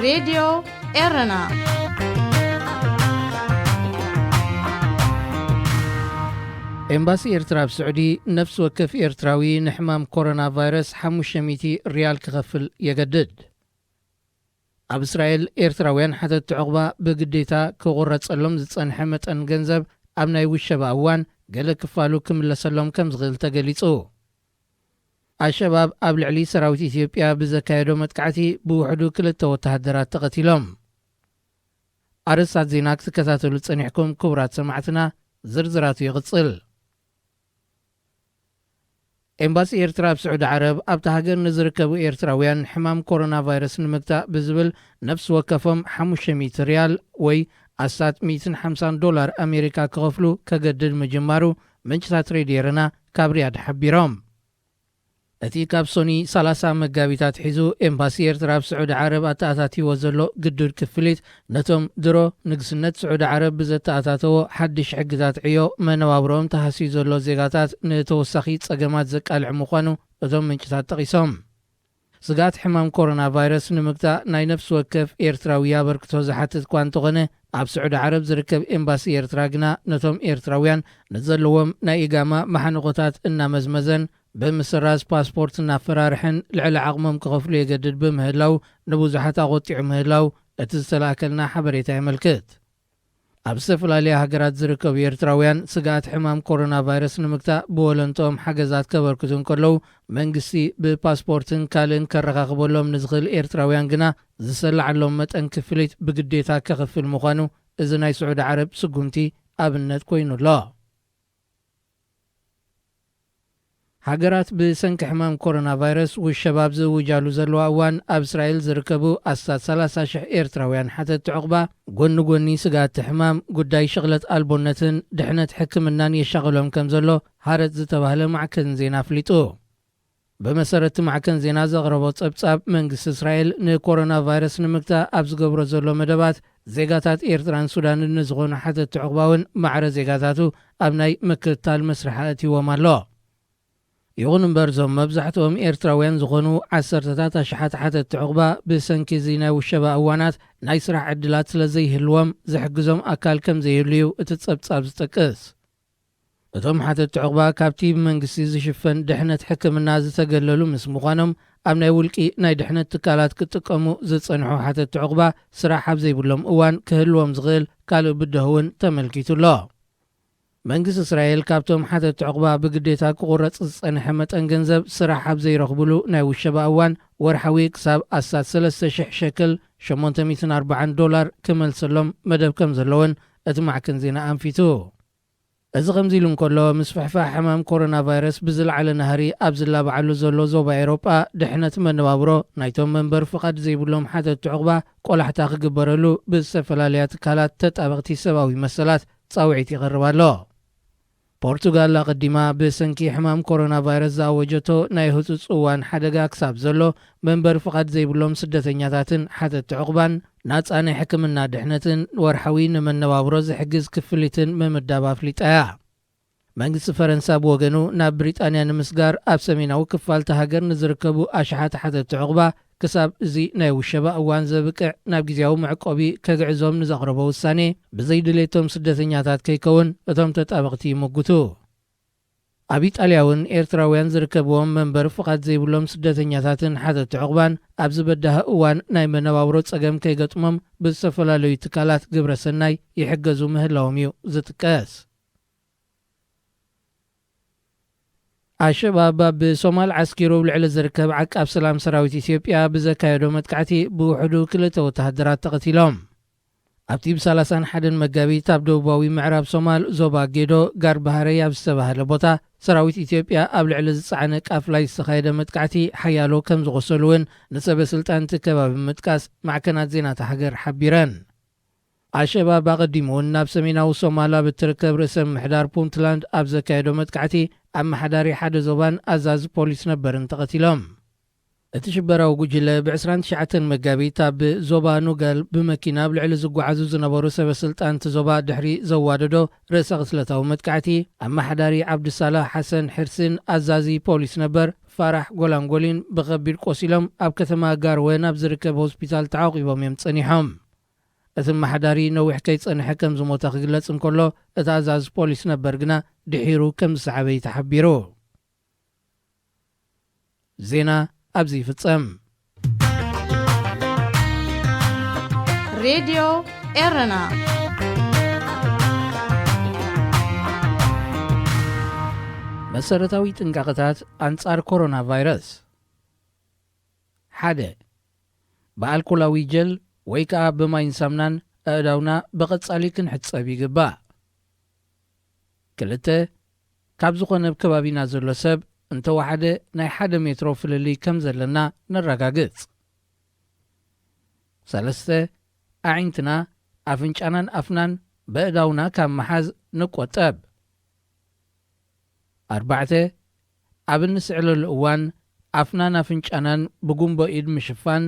راديو إيرنا ኤምባሲ ኤርትራ ብስዑዲ ነፍስ ወከፍ ኤርትራዊ ንሕማም ኮሮና ቫይረስ 500 ሪያል ክኸፍል የገድድ። ኣብ እስራኤል ኤርትራውያን ሓተት ዕቕባ ብግዴታ ክቑረጸሎም ዝጸንሐ መጠን ገንዘብ ኣብ ናይ ውሸባ እዋን ገለ ክፋሉ ክምለሰሎም ከም ዝኽእል ተገሊጹ። ኣሸባብ ኣብ ልዕሊ ሰራዊት ኢትዮጵያ ብዘካየዶ መጥቃዕቲ ብውሕዱ 2 ወተሃደራት ተቐቲሎም። ኣርእስታት ዜና ክትከታተሉ ጸኒሕኩም ክቡራት ሰማዕትና፣ ዝርዝራቱ ይቕጽል። ኤምባሲ ኤርትራ ብስዑዲ ዓረብ ኣብቲ ሃገር ንዝርከቡ ኤርትራውያን ሕማም ኮሮና ቫይረስ ንምግታእ ብዝብል ነፍሲ ወከፎም 500 ሪያል ወይ ኣስታት $150 ኣሜሪካ ክኸፍሉ ከገድድ ምጅማሩ ምንጭታት ሬድዮ ኤረና ካብ ሪያድ ሓቢሮም። እቲ ካብ ሶኒ 30 መጋቢታት ሒዙ ኤምባሲ ኤርትራ ብስዑዲ ዓረብ ኣተኣታቲዎ ዘሎ ግዱድ ክፍሊት ነቶም ድሮ ንግስነት ስዑዲ ዓረብ ብዘተኣታተዎ ሓድሽ ሕግታት ዕዮ መነባብሮኦም ተሃሲዩ ዘሎ ዜጋታት ንተወሳኺ ጸገማት ዘቃልዕ ምዃኑ እቶም ምንጭታት ጠቒሶም። ስጋት ሕማም ኮሮና ቫይረስ ንምግታእ ናይ ነፍሲ ወከፍ ኤርትራዊ ኣበርክቶ ዝሓትት እኳ እንተኾነ ኣብ ስዑዲ ዓረብ ዝርከብ ኤምባሲ ኤርትራ ግና ነቶም ኤርትራውያን ንዘለዎም ናይ ኢጋማ መሓንቆታት እናመዝመዘን ብምስራዝ ፓስፖርት እናፈራርሕን ልዕሊ ዓቕሞም ክኸፍሉ የገድድ ብምህላው ንብዙሓት ኣቆጢዑ ምህላው እቲ ዝተላከልና ሓበሬታ የመልክት። ኣብ ዝተፈላለዩ ሃገራት ዝርከቡ ኤርትራውያን ስጋት ሕማም ኮሮና ቫይረስ ንምግታእ ብወለንቶም ሓገዛት ከበርክቱ እንከለዉ መንግስቲ ብፓስፖርትን ካልእን ከረኻኽበሎም ንዝኽእል ኤርትራውያን ግና ዝሰላዓሎም መጠን ክፍሊት ብግዴታ ከኽፍል ምዃኑ እዚ ናይ ስዑዲ ዓረብ ስጉምቲ ኣብነት ኮይኑሎ። ሃገራት ብሰንኪ ሕማም ኮሮና ቫይረስ ውሸባብ ዝውጃሉ ዘለዋ እዋን ኣብ እስራኤል ዝርከቡ ኣስታት 30,000 ኤርትራውያን ሓተት ዕቕባ ጎኒ ጎኒ ስጋት ሕማም ጉዳይ ሽቕለት ኣልቦነትን ድሕነት ሕክምናን የሻቕሎም ከም ዘሎ ሃረት ዝተባህለ ማዕከን ዜና ኣፍሊጡ። ብመሰረቲ ማዕከን ዜና ዘቕረቦ ጸብጻብ መንግስቲ እስራኤል ንኮሮና ቫይረስ ንምግታእ ኣብ ዝገብሮ ዘሎ መደባት ዜጋታት ኤርትራን ሱዳንን ንዝኾኑ ሓተት ዕቕባውን ማዕረ ዜጋታቱ ኣብ ናይ ምክትታል መስርሕ ኣእትይዎም ኣሎ። ይኹን እምበር ዞም መብዛሕትኦም ኤርትራውያን ዝኾኑ ዓሰርተታት ኣሽሓት ሓተት ዕቕባ ብሰንኪ እዚ ናይ ውሸባ እዋናት ናይ ስራሕ ዕድላት ስለ ዘይህልዎም ዝሕግዞም ኣካል ከም ዘይህሉ እዩ እቲ ጸብጻብ ዝጠቅስ። እቶም ሓተት ዕቕባ ካብቲ ብመንግስቲ ዝሽፈን ድሕነት ሕክምና ዝተገለሉ ምስ ምዃኖም ኣብ ናይ ውልቂ ናይ ድሕነት ትካላት ክጥቀሙ ዝጸንሑ ሓተት ዕቕባ ስራሕ ኣብ ዘይብሎም እዋን ክህልዎም ዝኽእል ካልእ ብድሆ እውን ተመልኪቱሎ። መንግስቲ እስራኤል ካብቶም ሓተት ዕቕባ ብግዴታ ክቑረጽ ዝጸንሐ መጠን ገንዘብ ስራሕ ኣብ ዘይረኽብሉ ናይ ውሸባ እዋን ወርሓዊ ክሳብ ኣስታት 3,000 ሸክል $840 ክመልሰሎም መደብ ከም ዘለውን እቲ ማዕከን ዜና ኣንፊቱ። እዚ ከምዚ ኢሉ እንከሎ ምስፍሕፋሕ ሕማም ኮሮና ቫይረስ ብዝለዓለ ናህሪ ኣብ ዝላባዓሉ ዘሎ ዞባ ኤውሮጳ ድሕነት መነባብሮ ናይቶም መንበር ፍቓድ ዘይብሎም ሓተት ዕቕባ ቆላሕታ ክግበረሉ ብዝተፈላለያ ትካላት ተጣበቕቲ ሰብኣዊ መሰላት ጻውዒት ይቐርብ ኣሎ። ፖርቱጋል ኣቐዲማ ብሰንኪ ሕማም ኮሮና ቫይረስ ዝኣወጀቶ ናይ ህፁፅ እዋን ሓደጋ ክሳብ ዘሎ መንበር ፍቓድ ዘይብሎም ስደተኛታትን ሓተት ዕቕባን ናፃ ናይ ሕክምና ድሕነትን ወርሓዊ ንመነባብሮ ዝሕግዝ ክፍሊትን ምምዳብ ኣፍሊጣ እያ። መንግስቲ ፈረንሳ ብወገኑ ናብ ብሪጣንያ ንምስጋር ኣብ ሰሜናዊ ክፋልቲ ሃገር ንዝርከቡ ኣሽሓት ሓተት ዕቕባ ክሳብ እዚ ናይ ውሸባ እዋን ዘብቅዕ ናብ ግዜያዊ መዕቆቢ ከግዕዞም ንዘቕረቦ ውሳኔ ብዘይድሌቶም ስደተኛታት ከይከውን እቶም ተጣበቕቲ ይመግቱ። ኣብ ኢጣልያ እውን ኤርትራውያን ዝርከብዎም መንበር ፍቓድ ዘይብሎም ስደተኛታትን ሓተት ዕቕባን ኣብ ዝበዳህ እዋን ናይ መነባብሮ ጸገም ከይገጥሞም ብዝተፈላለዩ ትካላት ግብረ ሰናይ ይሕገዙ ምህላዎም እዩ ዝጥቀስ። ኣሸባብ ብሶማል ዓስኪሩ ልዕሊ ዝርከብ ዓቃብ ሰላም ሰራዊት ኢትዮጵያ ብዘካየዶ መጥቃዕቲ ብውሕዱ 2 ወተሃደራት ተቐቲሎም። ኣብቲ ብ31 መጋቢት ኣብ ደቡባዊ ምዕራብ ሶማል ዞባ ጌዶ ጋር ባህረይ ኣብ ዝተባህለ ቦታ ሰራዊት ኢትዮጵያ ኣብ ልዕሊ ዝፀዓነ ቃፍ ላይ ዝተኻየደ መጥቃዕቲ ሓያሎ ከም ዝቆሰሉውን ንሰበስልጣንቲ ከባቢ ምጥቃስ ማዕከናት ዜናታ ሃገር ሓቢረን። ኣሸባብ ኣቐዲሙ እውን ናብ ሰሜናዊ ሶማላ ብትርከብ ርእሰ ምሕዳር ፑንትላንድ ኣብ ዘካየዶ መጥቃዕቲ ኣብ መሓዳሪ ሓደ ዞባን ኣዛዚ ፖሊስ ነበርን ተቐቲሎም። እቲ ሽበራዊ ጉጅለ ብ29 መጋቢት ኣብ ዞባ ኑጋል ብመኪና ኣብ ልዕሊ ዝጓዓዙ ዝነበሩ ሰበስልጣንቲ ዞባ ድሕሪ ዘዋደዶ ርእሰ ክስለታዊ መጥቃዕቲ ኣብ መሓዳሪ ዓብድሳላህ ሓሰን ሕርስን ኣዛዚ ፖሊስ ነበር ፋራሕ ጎላንጎሊን ብኸቢድ ቆሲሎም ኣብ ከተማ ጋርዌን ኣብ ዝርከብ ሆስፒታል ተዓቂቦም እዮም ጸኒሖም። እቲ ማሕዳሪ ነዊሕ ከይጸንሐ ከም ዝሞተ ክግለጽ እንከሎ እቲ ኣዛዚ ፖሊስ ነበር ግና ድሒሩ ከም ዝሰዓበይ ተሓቢሩ። ዜና ኣብዚ ይፍጸም። ሬድዮ ኤረና መሰረታዊ ጥንቃቐታት ኣንጻር ኮሮና ቫይረስ 1 ብኣልኮላዊ ጀል ወይ ከዓ ብማይን ሳምናን ኣእዳውና ብቐጻሊ ክንሕጸብ ይግባእ። 2 ካብ ዝኾነ ከባቢና ዘሎ ሰብ እንተወሓደ ናይ 1 ሜትሮ ፍልሊ ከም ዘለና ነረጋግጽ። 3 ኣዒንትና ኣፍንጫናን ኣፍናን በእዳውና ካብ መሓዝ ንቆጠብ። 4 ኣብ እንስዕለሉ እዋን ኣፍናን ኣፍንጫናን ብጉንቦ ኢድ ምሽፋን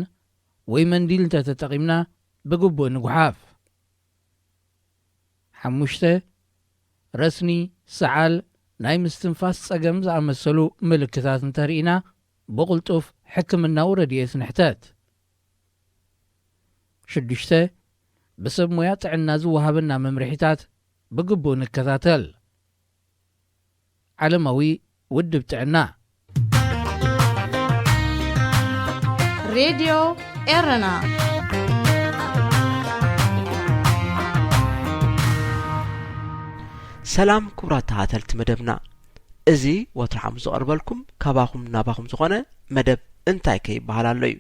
ወይ መንዲል እንተተጠቒምና ብግቡእ ንጉሓፍ። 5 ረስኒ፣ ሰዓል፣ ናይ ምስትንፋስ ጸገም ዝኣመሰሉ ምልክታት እንተርኢና ብቕልጡፍ ሕክምናዊ ረድኤት ንሕተት። 6 ብሰብ ሞያ ጥዕና ዝወሃበና መምርሒታት ብግቡእ ንከታተል። ዓለማዊ ውድብ ጥዕና ሬድዮ ኤረና ሰላም ክቡራት ተኸታተልቲ መደብና እዚ ወትርሓም ዝቐርበልኩም ካባኹም ናባኹም ዝኾነ መደብ እንታይ ከይበሃል ኣሎ እዩ።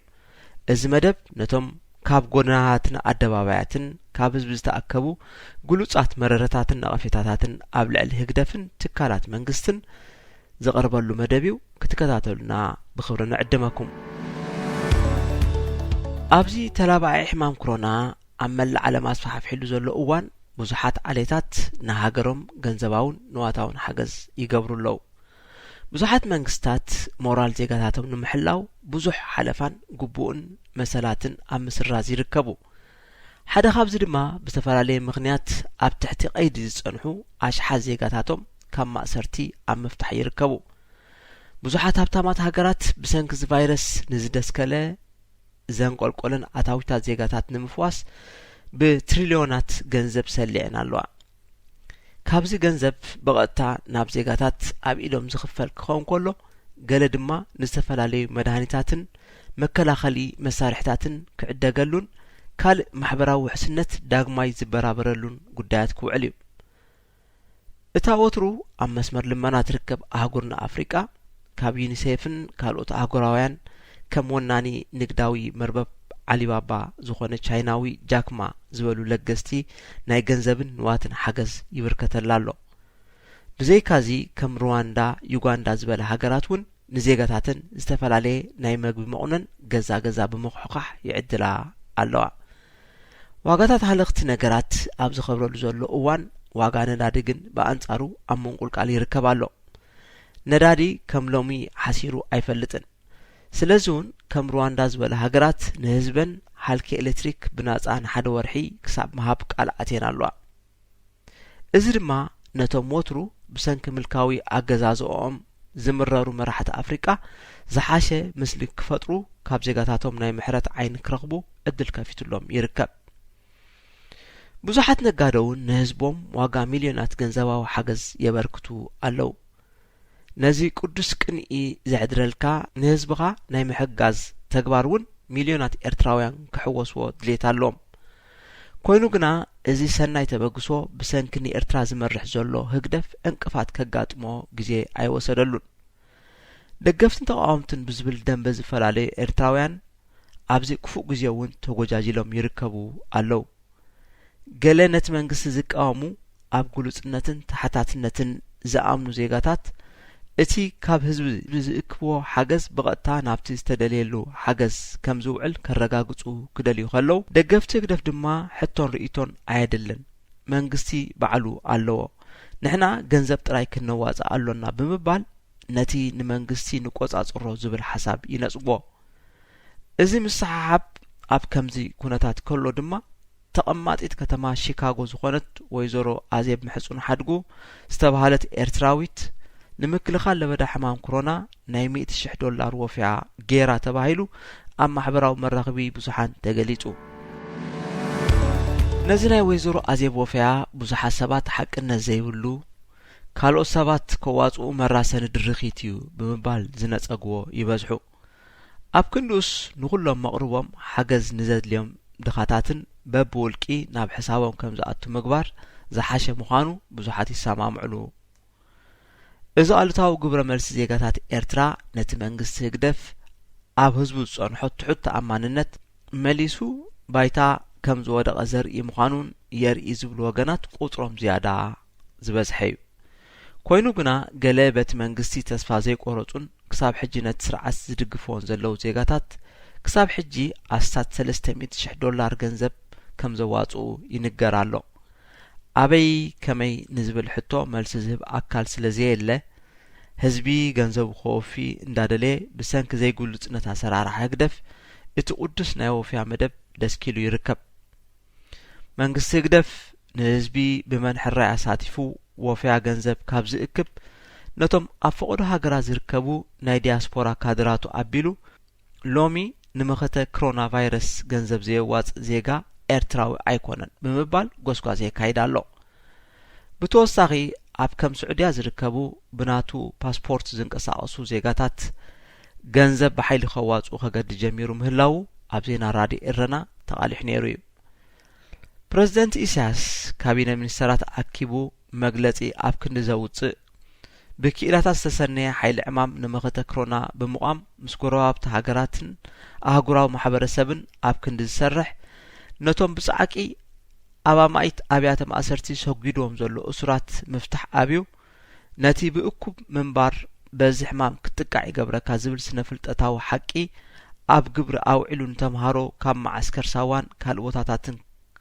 እዚ መደብ ነቶም ካብ ጎደናታትን ኣደባባያትን ካብ ህዝቢ ዝተኣከቡ ጉሉጻት መረረታትን ነቐፌታታትን ኣብ ልዕሊ ህግደፍን ትካላት መንግስትን ዝቐርበሉ መደብ እዩ። ክትከታተሉና ብኽብሪ ንዕድመኩም። ኣብዚ ተላባዒ ሕማም ኮሮና ኣብ መላእ ዓለም ኣስፋሕፊሒሉ ዘሎ እዋን ብዙሓት ዓሌታት ንሃገሮም ገንዘባውን ንዋታውን ሓገዝ ይገብሩ ኣለዉ። ብዙሓት መንግስታት ሞራል ዜጋታቶም ንምሕላው ብዙሕ ሓለፋን ግቡእን መሰላትን ኣብ ምስራዝ ይርከቡ። ሓደ ካብዚ ድማ ብዝተፈላለየ ምኽንያት ኣብ ትሕቲ ቀይዲ ዝጸንሑ ኣሽሓት ዜጋታቶም ካብ ማእሰርቲ ኣብ ምፍታሕ ይርከቡ። ብዙሓት ሃብታማት ሃገራት ብሰንኪ እዚ ቫይረስ ንዝደስከለ ዘንቆልቆለን ኣታዊታት ዜጋታት ንምፍዋስ ብትሪልዮናት ገንዘብ ሰሊዐን ኣለዋ። ካብዚ ገንዘብ ብቐጥታ ናብ ዜጋታት ኣብ ኢዶም ዝኽፈል ክኸውን ከሎ ገለ ድማ ንዝተፈላለዩ መድሃኒታትን መከላኸሊ መሳርሕታትን ክዕደገሉን ካልእ ማሕበራዊ ውሕስነት ዳግማይ ዝበራበረሉን ጉዳያት ክውዕል እዩ። እታ ወትሩ ኣብ መስመር ልመና ትርከብ ኣህጉርና ኣፍሪቃ ካብ ዩኒሴፍን ካልኦት ኣህጉራውያን ከም ወናኒ ንግዳዊ መርበብ ዓሊባባ ዝኾነ ቻይናዊ ጃክማ ዝበሉ ለገስቲ ናይ ገንዘብን ንዋትን ሓገዝ ይብርከተላ ኣሎ። ብዘይካዚ ከም ሩዋንዳ፣ ዩጋንዳ ዝበለ ሃገራት እውን ንዜጋታትን ዝተፈላለየ ናይ መግቢ መቑነን ገዛ ገዛ ብምኽሕኻሕ ይዕድላ ኣለዋ። ዋጋታት ሃለኽቲ ነገራት ኣብ ዝኸብረሉ ዘሎ እዋን ዋጋ ነዳዲ ግን ብኣንጻሩ ኣብ ምንቁልቃል ይርከብ ኣሎ። ነዳዲ ከም ሎሚ ሓሲሩ ኣይፈልጥን። ስለዚ እውን ከም ሩዋንዳ ዝበለ ሃገራት ንህዝበን ሃልኪ ኤሌክትሪክ ብናጻ ንሓደ ወርሒ ክሳብ መሃብ ቃል ኣትየን ኣለዋ። እዚ ድማ ነቶም ወትሩ ብሰንኪ ምልካዊ ኣገዛዝኦም ዝምረሩ መራሕቲ ኣፍሪቃ ዝሓሸ ምስሊ ክፈጥሩ ካብ ዜጋታቶም ናይ ምሕረት ዓይኒ ክረኽቡ ዕድል ከፊትሎም ይርከብ። ብዙሓት ነጋዶ እውን ንህዝቦም ዋጋ ሚልዮናት ገንዘባዊ ሓገዝ የበርክቱ ኣለዉ። ነዚ ቅዱስ ቅንኢ ዘዕድረልካ ንህዝብኻ ናይ ምሕጋዝ ተግባር እውን ሚልዮናት ኤርትራውያን ክሕወስዎ ድሌት ኣለዎም። ኮይኑ ግና እዚ ሰናይ ተበግሶ ብሰንኪ ንኤርትራ ዝመርሕ ዘሎ ህግደፍ እንቅፋት ከጋጥሞ ግዜ ኣይወሰደሉን። ደገፍትን ተቃወምትን ብዝብል ደንበ ዝፈላለዩ ኤርትራውያን ኣብዚ ክፉእ ግዜ እውን ተጎጃጅሎም ይርከቡ ኣለዉ። ገለ ነቲ መንግስቲ ዝቃወሙ ኣብ ጉሉጽነትን ተሓታትነትን ዝኣምኑ ዜጋታት እቲ ካብ ህዝቢ ዝእክብዎ ሓገዝ ብቐጥታ ናብቲ ዝተደልየሉ ሓገዝ ከም ዝውዕል ከረጋግጹ ክደልዩ ከለዉ ደገፍቲ ህግደፍ ድማ ሕቶን ርእቶን ኣየድልን መንግስቲ ባዕሉ ኣለዎ ንሕና ገንዘብ ጥራይ ክነዋጽእ ኣሎና ብምባል ነቲ ንመንግስቲ ንቆጻጽሮ ዝብል ሓሳብ ይነጽቦ። እዚ ምስሓብ ኣብ ከምዚ ኩነታት ከሎ ድማ ተቐማጢት ከተማ ሺካጎ ዝኾነት ወይዘሮ ኣዜብ ምሕጹን ሓድጉ ዝተባሃለት ኤርትራዊት ንምክልኻል ለበዳ ሕማም ኮሮና ናይ $100,000 ወፍያ ጌራ ተባሂሉ ኣብ ማሕበራዊ መራኸቢ ብዙሓን ተገሊጹ። ነዚ ናይ ወይዘሮ ኣዜብ ወፍያ ብዙሓት ሰባት ሓቅነት ዘይብሉ ካልኦት ሰባት ከዋጽኡ መራሰን ድርኺት እዩ ብምባል ዝነጸግዎ ይበዝሑ። ኣብ ክንዱስ ንኹሎም መቕርቦም ሓገዝ ንዘድልዮም ድኻታትን በብውልቂ ናብ ሕሳቦም ከም ዝኣቱ ምግባር ዝሓሸ ምዃኑ ብዙሓት ይሰማምዕሉ። እዚ ኣሉታዊ ግብረ መልሲ ዜጋታት ኤርትራ ነቲ መንግስቲ ህግደፍ ኣብ ህዝቡ ዝጸንሖ ትሑት ተኣማንነት መሊሱ ባይታ ከም ዝወደቐ ዘርኢ ምዃኑን የርኢ ዝብሉ ወገናት ቁጥሮም ዝያዳ ዝበዝሐ እዩ። ኮይኑ ግና ገለ በቲ መንግስቲ ተስፋ ዘይቆረጹን ክሳብ ሕጂ ነቲ ስርዓት ዝድግፍዎን ዘለዉ ዜጋታት ክሳብ ሕጂ ኣስታት $300,000 ገንዘብ ከም ዘዋጽኡ ይንገር ኣሎ። ኣበይ ከመይ ንዝብል ሕቶ መልሲ ዝህብ ኣካል ስለዘየለ ህዝቢ ገንዘቡ ከወፊ እንዳደለየ ብሰንኪ ዘይጉልጽነት ኣሰራርሓ ህግደፍ እቲ ቅዱስ ናይ ወፍያ መደብ ደስኪሉ ይርከብ። መንግስቲ ህግደፍ ንህዝቢ ብመንሕራይ ኣሳቲፉ ወፍያ ገንዘብ ካብ ዝእክብ ነቶም ኣብ ፈቕዶ ሃገራት ዝርከቡ ናይ ዲያስፖራ ካድራቱ ኣቢሉ ሎሚ ንመኸተ ኮሮና ቫይረስ ገንዘብ ዘየዋጽ ዜጋ ኤርትራዊ ኣይኮነን ብምባል ጎስጓዝ የካይድ ኣሎ። ብተወሳኺ ኣብ ከም ስዑድያ ዝርከቡ ብናቱ ፓስፖርት ዝንቀሳቐሱ ዜጋታት ገንዘብ ብሓይሊ ከዋጽኡ ከገዲ ጀሚሩ ምህላው ኣብ ዜና ራድዮ ኤረና ተቓሊሑ ነይሩ እዩ። ፕረዚደንት ኢሳያስ ካቢነ ሚኒስተራት ኣኪቡ መግለጺ ኣብ ክንዲ ዘውፅእ ብክኢላታት ዝተሰነየ ሓይሊ ዕማም ንመኸተ ኮሮና ብምቋም ምስ ጎረባብቲ ሃገራትን ኣህጉራዊ ማሕበረሰብን ኣብ ክንዲ ዝሰርሕ ነቶም ብጻዕቂ ኣባማይት ኣብያተ ማእሰርቲ ሰጒድዎም ዘሎ እሱራት ምፍታሕ ኣብዩ ነቲ ብእኩብ ምንባር በዚ ሕማም ክትጥቃዕ ይገብረካ ዝብል ስነ ፍልጠታዊ ሓቂ ኣብ ግብሪ ኣውዒሉ ንተምሃሮ ካብ ማዓስከር ሳዋን ካልኦታታትን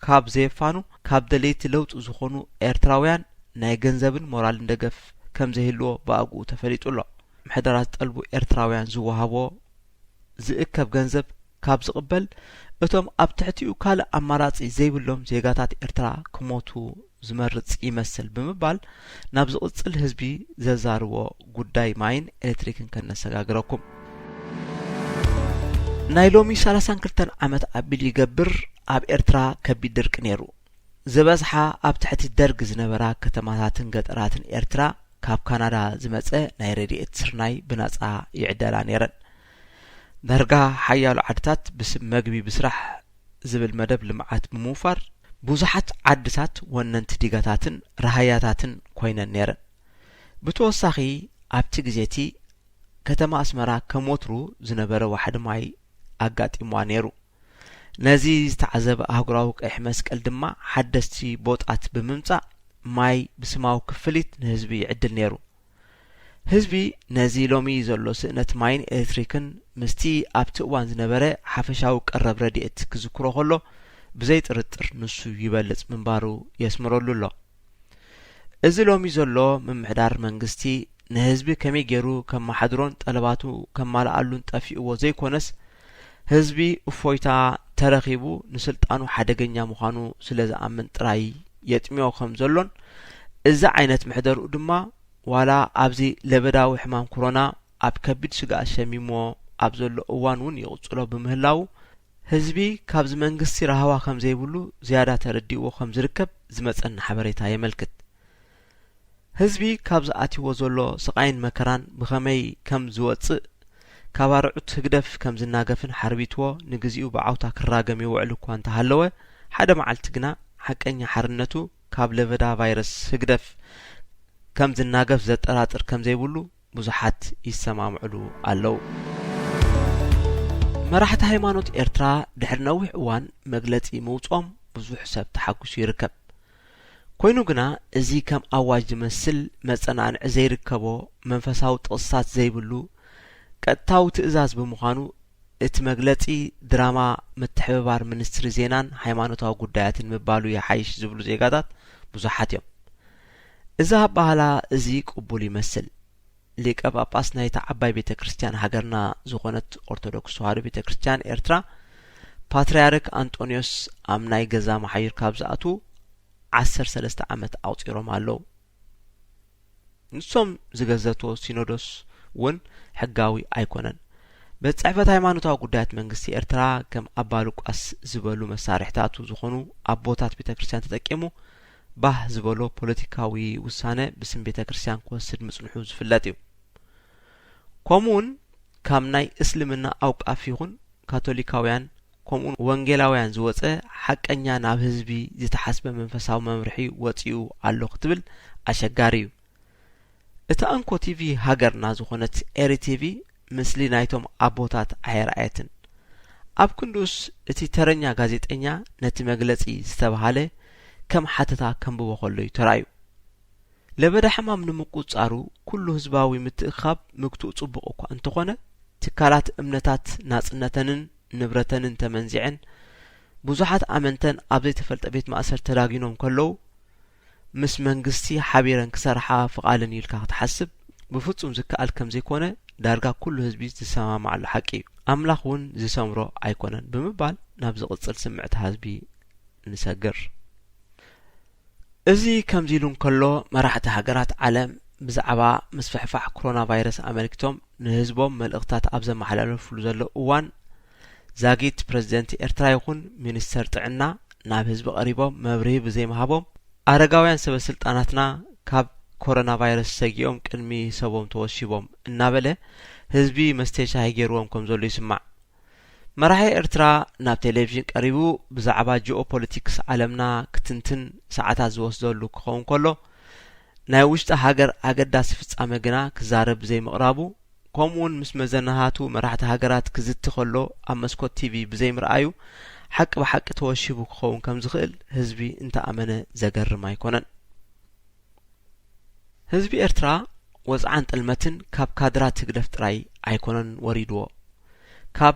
ካብ ዘየፋኑ ካብ ደለይቲ ለውጢ ዝኾኑ ኤርትራውያን ናይ ገንዘብን ሞራልን ደገፍ ከም ዘይህልዎ ብኣግኡ ተፈሊጡሎ። ምሕደራት ጠልቡ ኤርትራውያን ዝወሃቦ ዝእከብ ገንዘብ ካብ ዝቕበል እቶም ኣብ ትሕቲኡ ካልእ ኣማራጺ ዘይብሎም ዜጋታት ኤርትራ ክሞቱ ዝመርጽ ይመስል ብምባል ናብ ዝቕጽል ህዝቢ ዘዛርቦ ጉዳይ ማይን ኤሌክትሪክን ከነሰጋግረኩም። ናይ ሎሚ 32 ዓመት ኣቢል ይገብር ኣብ ኤርትራ ከቢድ ድርቂ ነይሩ። ዝበዝሓ ኣብ ትሕቲ ደርጊ ዝነበራ ከተማታትን ገጠራትን ኤርትራ ካብ ካናዳ ዝመጸ ናይ ረድኤት ስርናይ ብነጻ ይዕደላ ነይረን። ዳርጋ ሓያሉ ዓድታት ብስም መግቢ ብስራሕ ዝብል መደብ ልምዓት ብምውፋር ብዙሓት ዓድታት ወነንቲ ዲጋታትን ረሃያታትን ኮይነን ነይረን። ብተወሳኺ ኣብቲ ግዜቲ ከተማ ኣስመራ ከሞትሩ ዝነበረ ዋሕዲ ማይ ኣጋጢምዋ ነይሩ። ነዚ ዝተዓዘበ ኣህጉራዊ ቀይሕ መስቀል ድማ ሓደስቲ ቦጣት ብምምጻእ ማይ ብስማዊ ክፍሊት ንህዝቢ ይዕድል ነይሩ። ህዝቢ ነዚ ሎሚ ዘሎ ስእነት ማይን ኤሌክትሪክን ምስቲ ኣብቲ እዋን ዝነበረ ሓፈሻዊ ቀረብ ረድኤት ክዝክሮ ከሎ ብዘይ ጥርጥር ንሱ ይበልጽ ምንባሩ የስምረሉ ኣሎ። እዚ ሎሚ ዘሎ ምምሕዳር መንግስቲ ንህዝቢ ከመይ ገይሩ ከመሓድሮን ጠለባቱ ከማልኣሉን ጠፊእዎ ዘይኮነስ ህዝቢ እፎይታ ተረኺቡ ንስልጣኑ ሓደገኛ ምዃኑ ስለ ዝኣምን ጥራይ የጥምዮ ከም ዘሎን እዚ ዓይነት ምሕደርኡ ድማ ዋላ ኣብዚ ለበዳዊ ሕማም ኮሮና ኣብ ከቢድ ስጋኣት ሸሚሞ ኣብ ዘሎ እዋን እውን ይቕጽሎ ብምህላው ህዝቢ ካብዚ መንግስቲ ረሃዋ ከም ዘይብሉ ዝያዳ ተረዲእዎ ከም ዝርከብ ዝመጸን ሓበሬታ የመልክት። ህዝቢ ካብ ዝኣትይዎ ዘሎ ስቃይን መከራን ብኸመይ ከም ዝወፅእ ካባርዑት ህግደፍ ከም ዝናገፍን ሓርቢትዎ ንግዚኡ ብዓውታ ክራገም ይውዕል እኳ እንተሃለወ ሓደ መዓልቲ ግና ሓቀኛ ሓርነቱ ካብ ለበዳ ቫይረስ ህግደፍ ከም ዝናገፍ ዘጠራጥር ከም ዘይብሉ ብዙሓት ይሰማምዕሉ ኣለው። መራሕቲ ሃይማኖት ኤርትራ ድሕሪ ነዊሕ እዋን መግለጺ ምውጾም ብዙሕ ሰብ ተሓጒሱ ይርከብ። ኮይኑ ግና እዚ ከም ኣዋጅ ዝመስል መጸናንዕ ዘይርከቦ መንፈሳዊ ጥቕስታት ዘይብሉ ቀጥታዊ ትእዛዝ ብምዃኑ እቲ መግለጺ ድራማ ምትሕብባር ሚኒስትሪ ዜናን ሃይማኖታዊ ጉዳያትን ምባሉ ይሓይሽ ዝብሉ ዜጋታት ብዙሓት እዮም። እዚ ኣባህላ እዚ ቅቡል ይመስል። ሊቀ ጳጳስ ናይታ ዓባይ ቤተ ክርስቲያን ሃገርና ዝኾነት ኦርቶዶክስ ተዋህዶ ቤተ ክርስቲያን ኤርትራ ፓትርያርክ አንጦኒዮስ ኣብ ናይ ገዛ መሓይር ካብ ዝኣቱ 13 ዓመት ኣውፂሮም ኣለው። ንሶም ዝገዘትዎ ሲኖዶስ ውን ሕጋዊ ኣይኮነን በጽሕፈት ሃይማኖታዊ ጉዳያት መንግስቲ ኤርትራ ከም ኣባ ሉቃስ ዝበሉ መሳርሕታቱ ዝኾኑ ኣቦታት ቤተክርስትያን ተጠቂሙ ባህ ዝበሎ ፖለቲካዊ ውሳነ ብስም ቤተክርስትያን ክወስድ ምጽንሑ ዝፍለጥ እዩ ከምኡውን ካብ ናይ እስልምና ኣውቃፍ ይኹን ካቶሊካውያን ከምኡውን ወንጌላውያን ዝወፀ ሓቀኛ ናብ ህዝቢ ዝተሓስበ መንፈሳዊ መምርሒ ወፂኡ ኣሎ ክትብል ኣሸጋሪ እዩ እታ አንኮ ቲቪ ሃገርና ዝኾነት ኤሪቲቪ ምስሊ ናይቶም ኣቦታት ኣይረኣየትን ኣብ ክንዱስ እቲ ተረኛ ጋዜጠኛ ነቲ መግለጺ ዝተባሃለ ከም ሓተታ ከንብቦ ከሎ ተራዩ ለበዳ ሕማም ንምቁጻሩ ኩሉ ህዝባዊ ምትእኻብ ምግቱእ ጽቡቕ እኳ እንተኾነ ትካላት እምነታት ናጽነተንን ንብረተንን ተመንዚዕን ብዙሓት ኣመንተን ኣብ ዘይተፈልጠ ቤት ማእሰር ተዳጊኖም ከለዉ ምስ መንግስቲ ሓቢረን ክሰርሓ ፍቓልን ኢልካ ክትሓስብ ብፍጹም ዝከኣል ከም ዘይኮነ ዳርጋ ኩሉ ህዝቢ ዝሰማማዓሉ ሓቂ እዩ ኣምላኽ እውን ዝሰምሮ ኣይኮነን ብምባል ናብ ዝቕጽል ስምዕቲ ህዝቢ ንሰግር እዚ ከምዚ ኢሉ እንከሎ መራሕቲ ሃገራት ዓለም ብዛዕባ ምስፍሕፋሕ ኮሮና ቫይረስ ኣመልክቶም ንህዝቦም መልእኽታት ኣብ ዘመሓላለፍሉ ዘሎ እዋን ዛጊት ፕሬዚደንት ኤርትራ ይኹን ሚኒስተር ጥዕና ናብ ህዝቢ ቀሪቦም መብርሂ ብዘይመሃቦም ኣረጋውያን ሰበስልጣናትና ካብ ኮሮና ቫይረስ ሰጊኦም ቅድሚ ሰቦም ተወሺቦም እናበለ ህዝቢ መስተሻሂ ገይርዎም ከም ዘሎ ይስማዕ መራሒ ኤርትራ ናብ ቴሌቪዥን ቀሪቡ ብዛዕባ ጂኦፖለቲክስ ዓለምና ክትንትን ሰዓታት ዝወስደሉ ክኸውን ከሎ ናይ ውሽጢ ሃገር ኣገዳሲ ፍጻመ ግና ክዛረብ ብዘይምቕራቡ ከምኡውን ምስ መዘናሃቱ መራሕቲ ሃገራት ክዝቲ ከሎ ኣብ መስኮት ቲቪ ብዘይምርኣዩ ሓቂ ብሓቂ ተወሺቡ ክኸውን ከም ዝኽእል ህዝቢ እንተኣመነ ዘገርም ኣይኮነን ህዝቢ ኤርትራ ወጽዓን ጥልመትን ካብ ካድራት ትግደፍ ጥራይ ኣይኮነን ወሪድዎ ካብ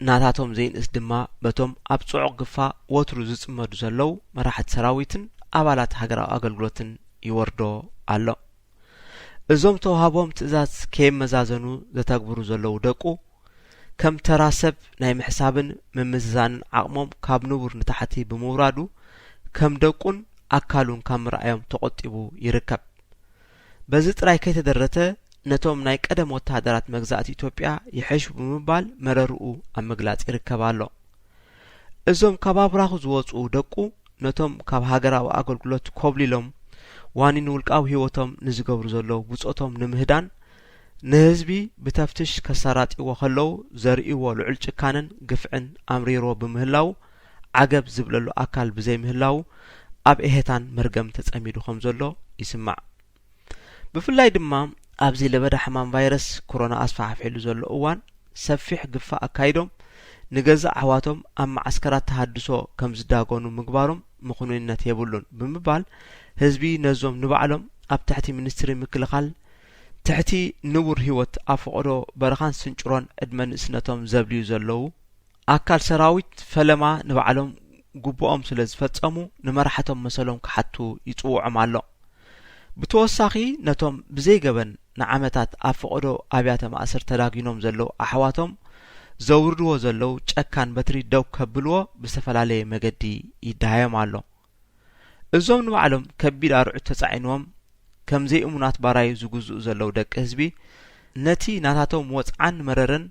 ናታቶም ዘይንእስ ድማ በቶም ኣብ ጽዑቕ ግፋ ወትሩ ዝጽመዱ ዘለው መራሕቲ ሰራዊትን ኣባላት ሃገራዊ ኣገልግሎትን ይወርዶ ኣሎ እዞም ተዋሃቦም ትእዛዝ ከየመዛዘኑ ዘተግብሩ ዘለው ደቁ ከም ተራሰብ ናይ ምሕሳብን ምምዝዛንን ዓቕሞም ካብ ንቡር ንታሕቲ ብምውራዱ ከም ደቁን ኣካሉን ካብ ምርኣዮም ተቆጢቡ ይርከብ በዚ ጥራይ ከይተደረተ ነቶም ናይ ቀደም ወታደራት መግዛእቲ ኢትዮጵያ ይሕሹ ብምባል መረርኡ ኣብ ምግላጽ ይርከብ ኣሎ እዞም ካብ ኣብራኹ ዝወፁ ደቁ ነቶም ካብ ሃገራዊ ኣገልግሎት ኮብሊሎም ዋኒን ውልቃዊ ህይወቶም ንዝገብሩ ዘለው ብጾቶም ንምህዳን ንህዝቢ ብተፍትሽ ከሰራጢዎ ከለው ዘርእይዎ ልዑል ጭካንን ግፍዕን ኣምሪሮ ብምህላው ዓገብ ዝብለሉ ኣካል ብዘይምህላው ኣብ እሄታን መርገም ተጸሚዱ ከም ዘሎ ይስማዕ ብፍላይ ድማ ኣብዚ ለበዳ ሕማም ቫይረስ ኮሮና ኣስፋሕፊሉ ዘሎ እዋን ሰፊሕ ግፋ ኣካይዶም ንገዛ ኣሕዋቶም ኣብ ማዓስከራት ተሃድሶ ከም ዝዳጎኑ ምግባሮም ምኽኑንነት የብሉን ብምባል ህዝቢ ነዞም ንባዕሎም ኣብ ትሕቲ ሚኒስትሪ ምክልኻል ትሕቲ ንቡር ህይወት ኣፍቆዶ በረኻን ስንጭሮን ዕድመ ንእስነቶም ዘብልዩ ዘለው ኣካል ሰራዊት ፈለማ ንባዕሎም ጉቦኦም ስለ ዝፈጸሙ ንመራሕቶም መሰሎም ክሓቱ ይጽውዖም ኣሎ ብተወሳኺ ነቶም ብዘይገበን ንዓመታት ኣፍቆዶ ኣብያተ ማእሰር ተዳጊኖም ዘለው ኣሕዋቶም ዘውርድዎ ዘለው ጨካን በትሪ ደው ከብልዎ ብዝተፈላለየ መገዲ ይዳሃዮም ኣሎ እዞም ንባዕሎም ከቢድ ኣርዑት ተጻዒኖም ከም ዘይእሙናት ባራይ ዝጉዝኡ ዘለው ደቂ ህዝቢ ነቲ ናታቶም ወጽዓን መረረን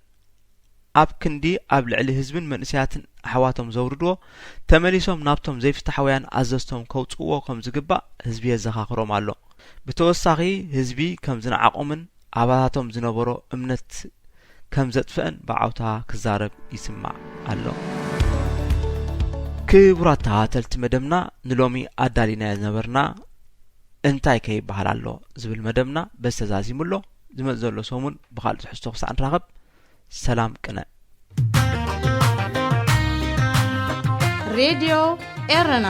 ኣብ ክንዲ ኣብ ልዕሊ ህዝብን መንእስያትን ኣሕዋቶም ዘውርድዎ ተመሊሶም ናብቶም ዘይፍትሐውያን ኣዘዝቶም ከውጽዎ ከም ዝግባእ ህዝቢ የዘኻኽሮም ኣሎ ብተወሳኺ ህዝቢ ከም ዝነዓቆምን ኣባላቶም ዝነበሮ እምነት ከም ዘጥፍአን ብዓውታ ክዛረብ ይስማዕ ኣሎ ክቡራት ተኸታተልቲ መደብና ንሎሚ ኣዳሊና ዝነበርና እንታይ ከይበሃል ኣሎ ዝብል መደብና በስተዛዚሙሎ ዝመጽእ ዘሎ ሰሙን ብኻልእ ትሕዝቶ ክሳዕ ንራኸብ ሰላም ቅነ ሬድዮ ኤረና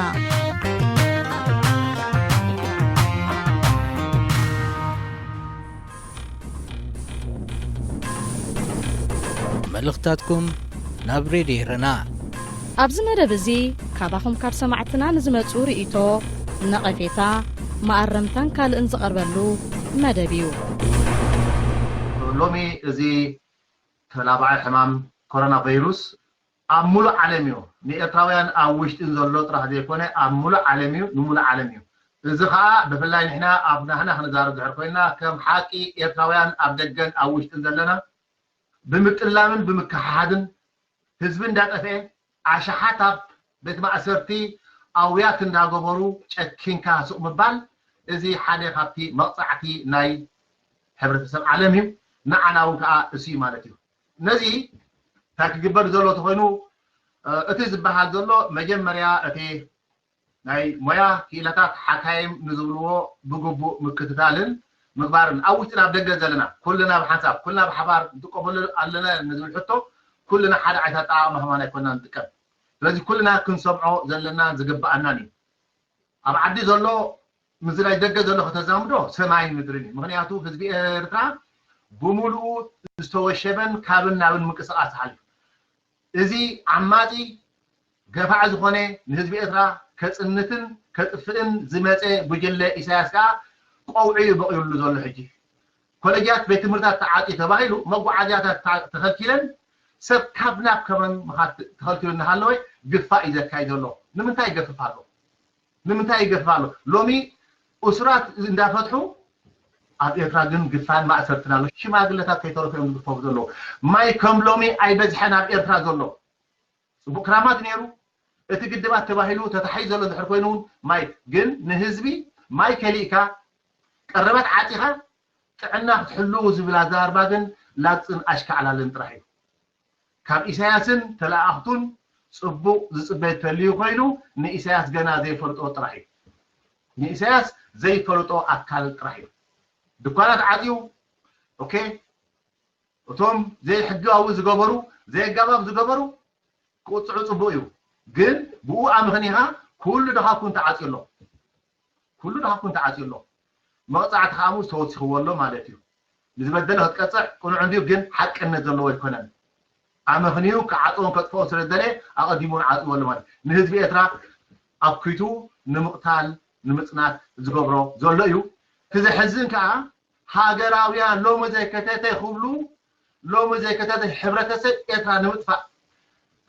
መልእኽታትኩም ናብ ሬድዮ ኤረና ኣብዚ መደብ እዚ ካባኹም ካብ ሰማዕትና ንዝመጹ ርእይቶ ነቐፌታ ማኣረምታን ካልእን ዝቐርበሉ መደብ እዩ ሎሚ እዚ ተላባዓይ ሕማም ኮሮና ቫይረስ ኣብ ሙሉእ ዓለም እዩ ንኤርትራውያን ኣብ ውሽጢ ዘሎ ጥራሕ ዘይኮነ ኣብ ሙሉእ ዓለም እዩ ንሙሉእ ዓለም እዩ إذا خاء بفلاي نحنا أبناءنا خنزارب زحرقوينا كم حاكي إيرتراويان أبدجن أوش تنزلنا بمتلامن بمكحادن حزبن دات أفئ عشحاتاب بيت ما أسرتي أويات نداغبرو تشكينكا سوق مبال إذي حالي خابتي مقطعتي ناي حبرتسب عالمي نعنا وكا اسي مالتي نزي تاكجبر زلو تخوينو اتي زبحال زلو مجمريا اتي ناي مويا كيلاتات حكايم نزبلو بغبو مكتتالن مغبارن اوتنا بدغ زلنا كلنا بحساب كلنا بحبار تقبل علنا نزل حتو كلنا حدا عيتا طعام مهما يكوننا نتكب لذي كلنا كنسمعو زلنا زغباناني اب عدي زلو مزلاي دغ زلو تزامدو سماي مدرني مغنياتو حزبي إيرترا بملؤ استوشبن كابن نابن مقصقاس حالف ازي عماتي غفع زخونه نحزب إيرترا كصنتن كطفئن زمصه بجله إساياس كا قوعي بقيلو زلو حجي كولجات بيت تمرታት تعاطي تبايلو مغعاجات تخلكيلن سب كابناب كمن مخات تخلكيلن هالوي غفا يزكاي زلو نمنታይ يغففالو نمنታይ يغففالو لومي اسرات እንዳፈትሑ ኣብ ኤርትራ ግን ግፋን ማእሰርትና ኣሎ ሽማግለታት ከይተረፈዮም ዝግፈፉ ዘሎ ማይ ከም ሎሚ ኣይበዝሐን ኣብ ኤርትራ ዘሎ ጽቡቕ ክራማት ነይሩ እቲ ግድባት ተባሂሉ ተታሒዝ ዘሎ ዝሕር ኮይኑ ማይ ግን ንህዝቢ ማይ ከሊእካ ቀረበት ዓጢኻ ጥዕና ክትሕልው ዝብላ ዛርባ ግን ላፅን ኣሽካዕላልን ጥራሕ እዩ ካብ ኢሳያስን ተላኣኽቱን ጽቡቕ ዝጽበይ ተልዩ ኮይኑ ንኢሳያስ ገና ዘይፈልጦ ጥራሕ እዩ ንኢሳያስ ዘይፈልጦ ኣካል ጥራሕ እዩ دكانات عاديو اوكي وتوم زي حجاوي زغبرو زي غباب زغبرو قطعو صبويو ግን بو امغنيها كل دها كنت عاطيلو كل دها كنت عاطيلو مقطعت خاموس توصخولو مالتيو لزبدله تقطع كون عندي ግን حقنه زلو يكونن امغنيو كعطون كطفو سردله اقديمون عاطيولو مال نهزب إيرترا ابكيتو نمقتال نمصنات زغبرو زلو يو كذا حزن كا هاجراويان لو مزي كتاته يخبلو لو مزي كتاته حبرتسب إيرترا نمطفا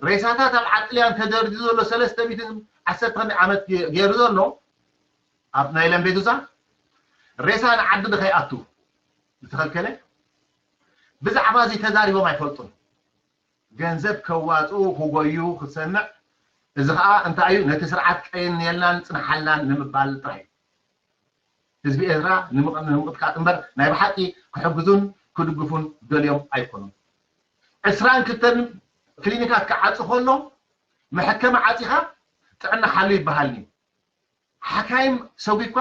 ريساتات العقليان تدردزو له 310 عامت غير زلو ابنا يلم بيدوزا ريسان عدد خياتو تخلكله بزعبا زي تزاريبو ما يفلطون ገንዘብ ከዋጹ ከጎዩ ክሰምዕ እዚ ከዓ እንታይ እዩ ነቲ ስርዓት ቀይን የላን ጽንሐላን ንምባል ጥራይ ህዝቢ ኤርትራ ንምቅጥቃጥ እምበር ናይ ብሓቂ ክሕግዙን ክድግፉን ደልዮም ኣይኮኑን 22 ክሊኒካት ክዓጽ ከሎ መሐከመ ዓጺኻ ጥዕና ሓሉ ይበሃልኒ ሓካይም ሰዊኳ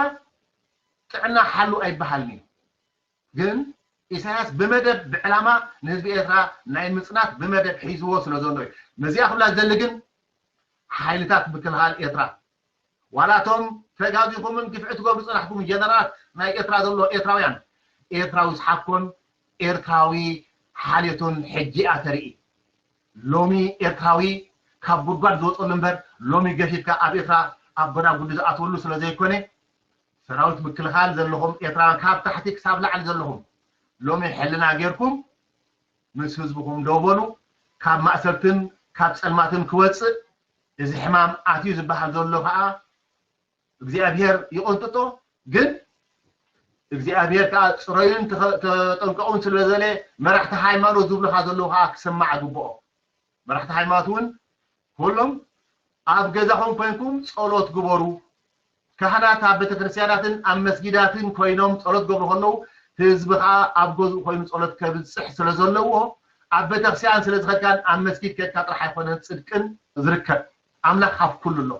ጥዕና ሓሉ ኣይበሃልኒ ግን ኢሳያስ በመደብ ብዕላማ ንህዝቢ ኤርትራ ናይ ምጽናት በመደብ ሒዝዎ ስለዘሎ መዚያ ክብላ ዘልግን ሓይልታት ምክልኻል ኤርትራ ዋላቶም ተጋጊኹምን ግፍዕት ገብሩ ጽናሕኩም ጀነራላት ናይ ኤርትራ ዘሎ ኤርትራውያን ኤርትራዊ ዝሓኮን ኤርትራዊ ሓልየቱን ሕጂ ኣተርኢ ሎሚ ኤርትራዊ ካብ ጉድጓድ ዝወፀሉ እምበር ሎሚ ገፊትካ ኣብ ኤርትራ ኣብ ጎዳ ጉዲ ዝኣትወሉ ስለዘይኮነ ሰራዊት ምክልኻል ዘለኹም ኤርትራውያን ካብ ታሕቲ ክሳብ ላዕሊ ዘለኹም ሎሚ ሕልና ጌርኩም ምስ ህዝብኩም ደውበሉ ካብ ማእሰርትን ካብ ጸልማትን ክወፅእ እዚ ሕማም ኣትዩ ዝበሃል ዘሎ ከዓ እግዚአብሔር ይቆንጥጦ ግን እግዚአብሔር ከዓ ጽረዩን ተጠንቀቁን ስለዘለ መራሕቲ ሃይማኖት ዝብሉካ ዘለዉ ከዓ ክሰማዕ ግብኦ መራሕቲ ሃይማኖትን ሁሉም ኣብ ገዛኹም ኮይንኩም ጸሎት ግበሩ ካህናት ኣብ ቤተክርስትያናትን ኣብ መስጊዳትን ኮይኖም ጸሎት ገብሩ ከለዉ ህዝቢ ከዓ ኣብ ገዝኡ ኮይኑ ጸሎት ከብጽሕ ስለዘለዎ ኣብ ቤተክርስትያን ስለዝኸድካን ኣብ መስጊድ ከድካ ጥራሕ ኣይኮነን ጽድቅን ዝርከብ ኣምላኽ ካብ ኩሉ ኣሎ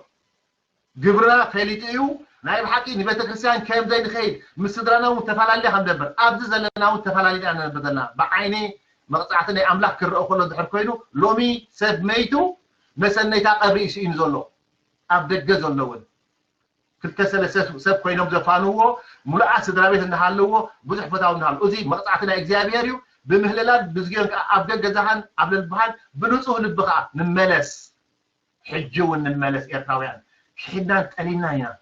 ግብርና ፈሊጥዩ ናይ ብሓቂ ንቤተክርስትያን ከም ዘይንኸይድ ምስ ስድራናው ተፈላለየ ከም ነበር ኣብዚ ዘለናው ተፈላለየ ነበር ብዓይኒ መቕጻዕቲ ናይ ኣምላኽ ክርአ ከሎ ዝሕር ኮይኑ ሎሚ ሰብ መይቱ መሰነይታ ቀብሪ እዩ ዘሎ ኣብ ደገ ዘለውን ክልተ ሰለስተ ሰብ ኮይኖም ዘፋንዎ ሙሉኣት ስድራቤት እናሃለዎ ብዙሕ ፈታው እናሃሉ እዚ መቕጻዕቲ ናይ እግዚአብሔር እዩ ብምህለላን ብዝግዮን ኣብ ደገ ዛሃን ኣብ ልብሃን ብንጹህ ልብኻ ንመለስ ሕጂውን ንመለስ ኤርትራውያን حدان تلينا يا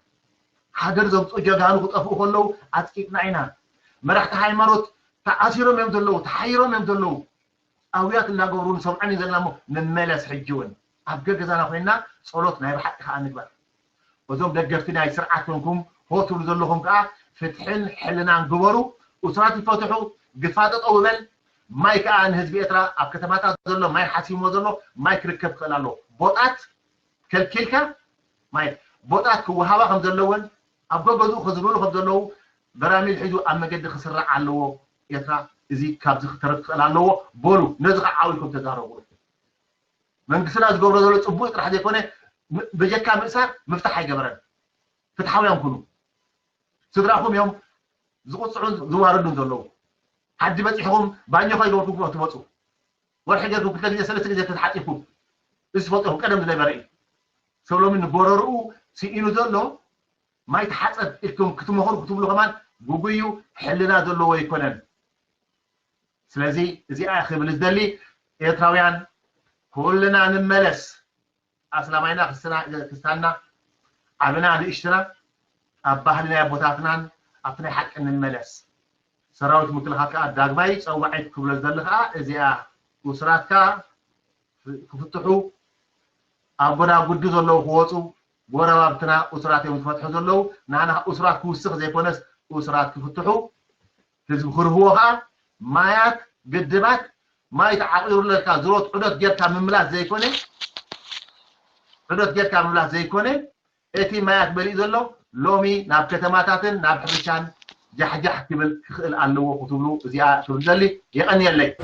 حاجر زبط جاهانو كطفو كلو أتكيتنا إنا مرحت هاي مروت تأثيرهم يمدلو تحيرهم يمدلو أويات اللي قبرون سمعني زلمو نملس حجون أبقى جزانا فينا صلوتنا يبحث خانك بقى وزوم دقفتنا يسرعتكم هوتو لزلهم كا فتحن حلنا نقبروا وصرات يفتحوا قفات أول ما يكان هزبي إترا أبكتمات زلوا ما يحاسيموا زلوا ما يكركب خلالو بوطات كالكيلكا ما بوطات كوهوا خم زلون أبقى بدو خزروا خم زلوا براميل حيدو أما قد خسر على يترا إذا كابز خطرت خلالو بولو نزغ عاولكم تداروا من قصنا زقبر زلوا تبوت راح يكون بجكا مسار مفتاح يجبرن فتحوا يوم سدراكم يوم زقصعون زواردون زلوا حد بصيحهم بانيو خايلو تبوتو ورحجركم كل سنه سنه تتحققوا اسفطهم قدم زي بري سولو من بوررو سيينو زلو ما يتحصد لكم كتمخون كتبلو كمان غوغيو حلنا زلو ويكونن سلازي زي اخي بالزدلي ايتراويان كلنا نملس اسلامينا كستانا عبنا نشترا أبهلنا بوتاتنا أبني حق إن الملس سراوت مكلخاك داغباي صوعت كبل زلخا إزيا وسراتكا كفتحو أبونا قد زلو خوصو ورابتنا أسرات متفتحو زلو نانا أسرات كوسخ زي كونس أسرات كفتحو حزب خرهوها مايات قدبات ما يتعقلوا لك زروت عدد جيركا مملاس زي كوني عدد جيركا مملاس زي كوني إتي مايات بري زلو لومي ناب كتماتاتن ناب حبشان جحجح كبل خل علو وتبلو زيا تبدلي يقني لي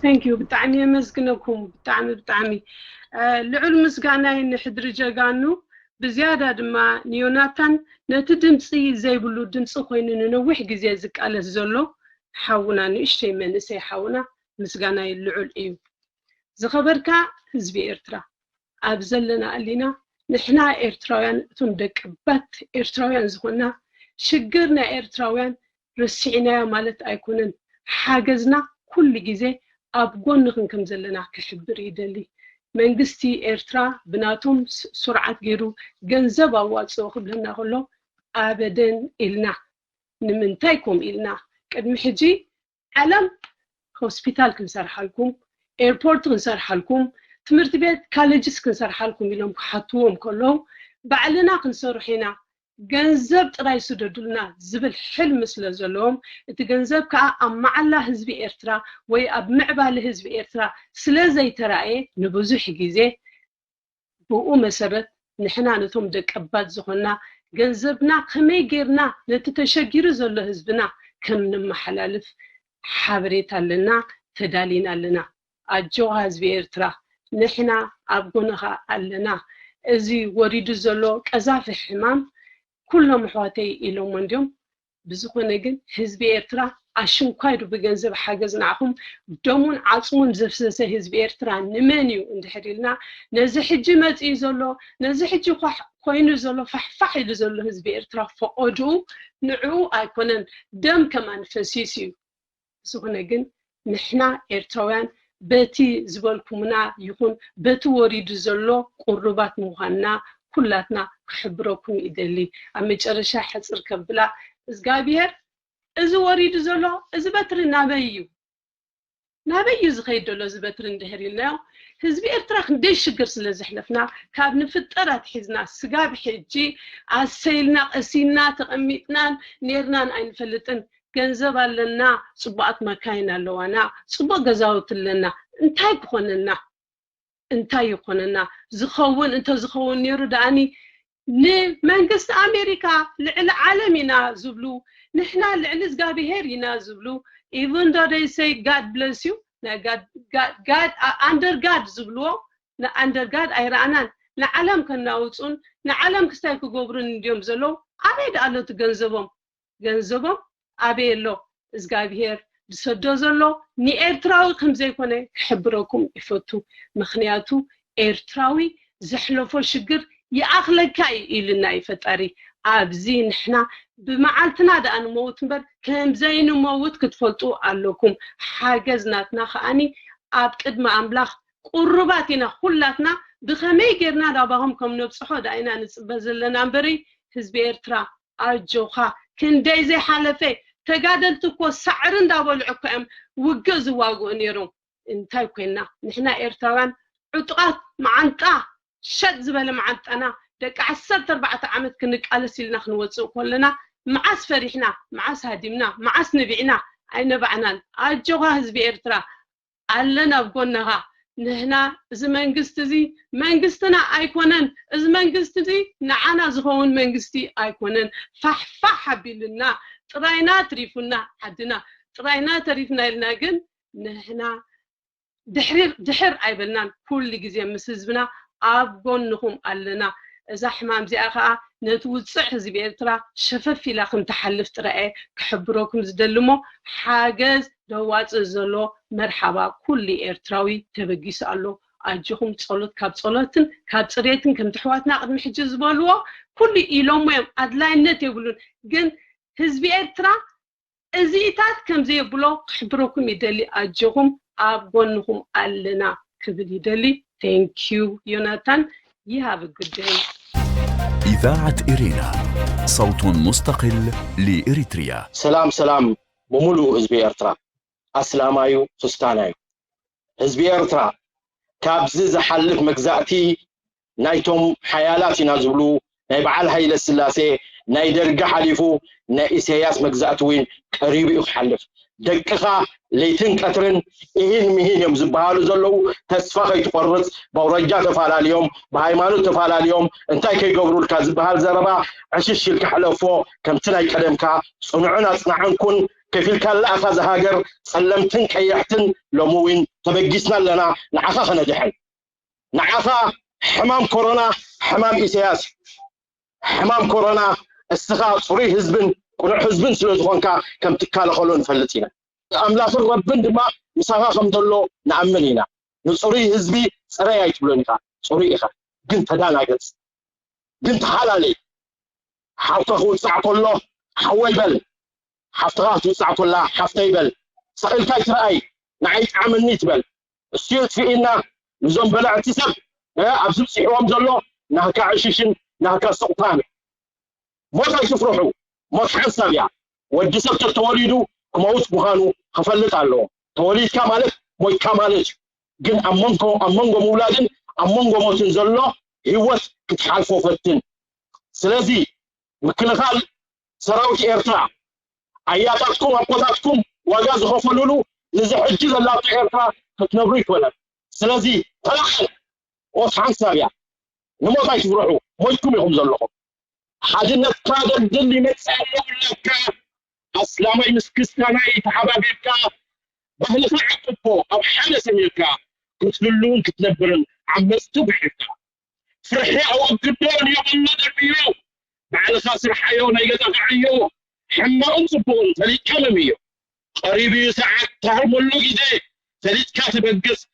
ثانك يو بتعني مسكنكم بتعمي لعل مسكانا نحضر جاغانو بزياده دما نيوناتان نتدمصي زي بلو دمص خوينن نوح غزي زقاله زلو حاونا نشي منسي حاونا مسكانا لعل ايو زخبركا حزب إرترا أبزلنا قالنا نحنا إرتراويان تندقبات إرتراويان زخنا شجرنا إرتراويان رسعنا مالت أيكونن حاجزنا كل جزء أبغون نكم زلنا كحبر يدلي منجستي إرترا بناتهم سرعة جيرو جنزب أواد سوق لنا كله أبداً إلنا نمنتايكم إلنا قد محجي علم هوسبيتال كنسرح لكم إيربورت كنسرح لكم تمرت بيت كالجس كنسرح لكم يلهم حطوهم كلهم بعلنا كنسرح هنا جنزب تراي سددلنا زبل حلم مثل زلهم تجنزب كأم على حزب إرترا ويأب معبال حزب إرترا سلازي تراي نبوزح جيزه بقوم مسبت نحنا نتوم دك أباد زخنا جنزبنا خمي جيرنا نتتشجير زل حزبنا كم نمحلالف حبريت لنا تدالينا لنا أجو حزب إرترا نحنا أبغونها لنا إزي وريد زلو كزاف حمام كلهم حواتي إلو منديوم بزخنا جن حزب إرترا عشان كايرو بجنزب حاجزناهم دومون عصمون زفسسه حزب إرترا نمانيو اندحريلنا نزحجي متي زلو نزحجي خوينو زلو فحفحي زلو حزب إرترا فوجو نعو أيكونن دم كمان فسيسيو بزخنا جن نحنا إرتراويان بتي زبالكمنا يكون بتو وريد زلو قربات مهنا كلاتنا خبركم إدلي أما جرشة حصر كبلا إزقابير إذا وريد زلو إذا بتر نابيو زخيد دولو إذا بتر ندهرينا حزب إرتراخ نديش شجر سلازحلفنا كاب نفترات حزنا سقاب حجي عسيلنا قسينا تقميتنا نيرنا أين فلتن جنزب لنا صبعت مكاينا لوانا صبع جزاوت لنا انتاي يكوننا زخون انت زخون يرداني لمنجست أمريكا لعالمنا زبلو نحنا لعنز قابي هيرينا زبلو even though they say God bless you God under God زبلو under God أيرانان لعالم كنا وصون لعالم كستايكو قبرن اليوم زلو أبيد قالوا تجنزبهم أبيلو إزقابير بسدوزلو ني إرتراوي خمزي كونه حبركم يفوتو مخنياتو إرتراوي زحلفو شجر يأخلكاي إلنا يفتاري أبزي نحنا بمعالتنا دا أنا موت مبر كم زين موت كتفلتو علوكم حاجزناتنا خاني أبقد ما أملاخ قرباتنا خلاتنا بخمي جرنا رابهم كم نبصحو داينا نسبزلنا نبري حزب إرترا أرجوخا كن دايزي حالفي تقادلتكو سعرن دابل عكام وقز واقو نيرو انتاي كوينا نحنا إرتوان عطقات معنطا شد زبالة معطنا دك 14 عامت كنقالس إلنا خنوصو كلنا معاس فرحنا معاس هادمنا معاس نبيعنا أي نبعنا أجوها هزبي إرترا علنا بقولناها نحنا إذا منجستنا أيكونن إذا منجستي نعنا زخون منجستي أيكونن فح بيلنا تراينا تريفنا حدنا تراينا تريفنا لنا جن نحنا دحر أيبلنا كل جزء مسزبنا أبغونهم علنا إذا حمام زي أخا نتوسع حزب إرترا شفاف في لكم تحلف ترى كحبروكم زدلمو حاجز دوات الزلو مرحبا كل إرتراوي تبقي سألو أجهم تصلت كابصلتن كابصريتن كم تحواتنا قد محجز بالوا كل إيلوم يوم أدلاين نت يقولون جن حزب إرترا إزيتات كم زي بلو كحبروكم يدلي أجهم أبغونهم علنا كبد يدلي. Thank you, Jonathan. You have a good day. إذاعة إرينا صوت مستقل لإريتريا. سلام بملو حزبي إرترا أسلامايو فستانايو حزبي إرترا كابز زحلف مجزاتي نايتم حيالاتي نازلو نايبعال هاي للسلاسة نايدرق حليفو نايسياس مجزاتوين قريب يحلف دقيقة ليتن كترن مهين يوم زبالو زلو تسفاق يتفرز بورجع تفعل اليوم بهايمانو تفعل اليوم انتاي كي قبرو الكاذب بهال زربا عشش الكحلفو كم تلاقي كلامك صنعنا صنعنكن كيف الكلا أخذ هاجر سلمتن كيحتن لموين تبجسنا لنا نعخا خندحن نعخا حمام كورونا حمام إسياس حمام كورونا استخاء صري حزبن كل حزبن سلوزخونكا كم تكال خلون فلتينا أملاك الربن دما مساقا خمدلو نعملينا نصري حزبي سريا يتبلونيكا صري إخا قنت دانا قدس قنت حلالي حاوتخو ساعة كله حويبل حفتغات وساعة كلها حفتيبل سقل كاي ترأي نعيد عمل نيتبل السيوت في إنا نزوم بلا اعتساب أبسل سيحوام زلو نهكا عشيشن نهكا سقطاني موتا يسفرحو موت حنسابيا ودي سبتر تواليدو كموت بخانو خفلت علو تواليد كامالك موت كامالك جن أمانغو مولادن أمانغو موتن زلو هيوت كتحالفو فتن سلازي مكنخال سراوتي إرتاع أياتكم أقواتكم وجاز خفلولو نزحجز الله تعرفه تتنبريك ولا سلازي تلحل وصحن سابيا نموت يسفرحو موتكم يهم زلوكم حاجنا تقادر دلي متسألو لك أسلامي مسكستاني تحبابيبك بهل فعقبو أو حالة سميلك كتللون كتنبرن عمستو بحكا فرحي أو أبقدون يوم النظر بيو بعد خاسر حيونا يقدر عيو حما أنصبون تليت كلميو قريبي ساعات تهرمون له إيدي تليت كاتب القس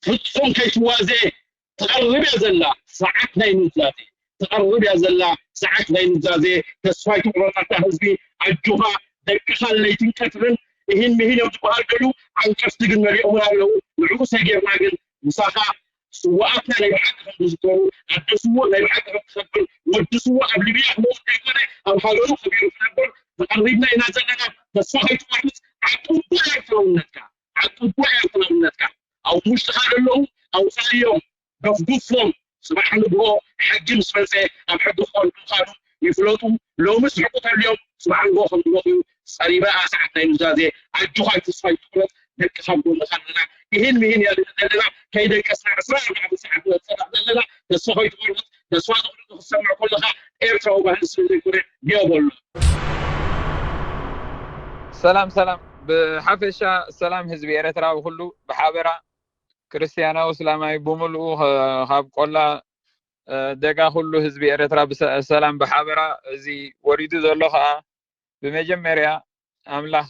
فتسون كي توازي تقرب يا زلا ساعتنا ينزاتي تقرب يا زلا ساعتنا ينزازي تسفاي تقرأ تهزبي عجوها دقيقة اللي تنكترن إهن مهين يوم تبهر قلو عن كفتق المريء ولو نعوسى جيرنا قل مساقا سواءاتنا لا يحقق مزدورو الدسوة لا يحقق تخبر والدسوة قبل بيح موت كيكوني أو حالو خبيرو تنبر تقربنا إنا زلنا تسفاي تقرأ عطوبوا يرتلونتك أو مش تخال له أو ثاني يوم قفقفهم صباح نبغو حق مسفلسة أم حق خالو خالو يفلوتوا لو مسحقوا اليوم صباح نبغو خالو سريبا ساعتنا ينزازي عجوها تسفاي تقرأ دك خبرو لخلنا إهن مهين يا لنا كيدا كسر أسرع بعد ساعة وتصدق لنا تسفاي تقرأ تسفاي تقرأ تسمع كلها إيرتراو بهالسنة يقول بيابول سلام بحفشة السلام حزبي إرترا وكله بحابرة كريستيانا وسلامي بوملو خاب قلا دقا كله حزبي إرترا بسلام بحابرة زي وريدو زلوها بمجمريا أملاح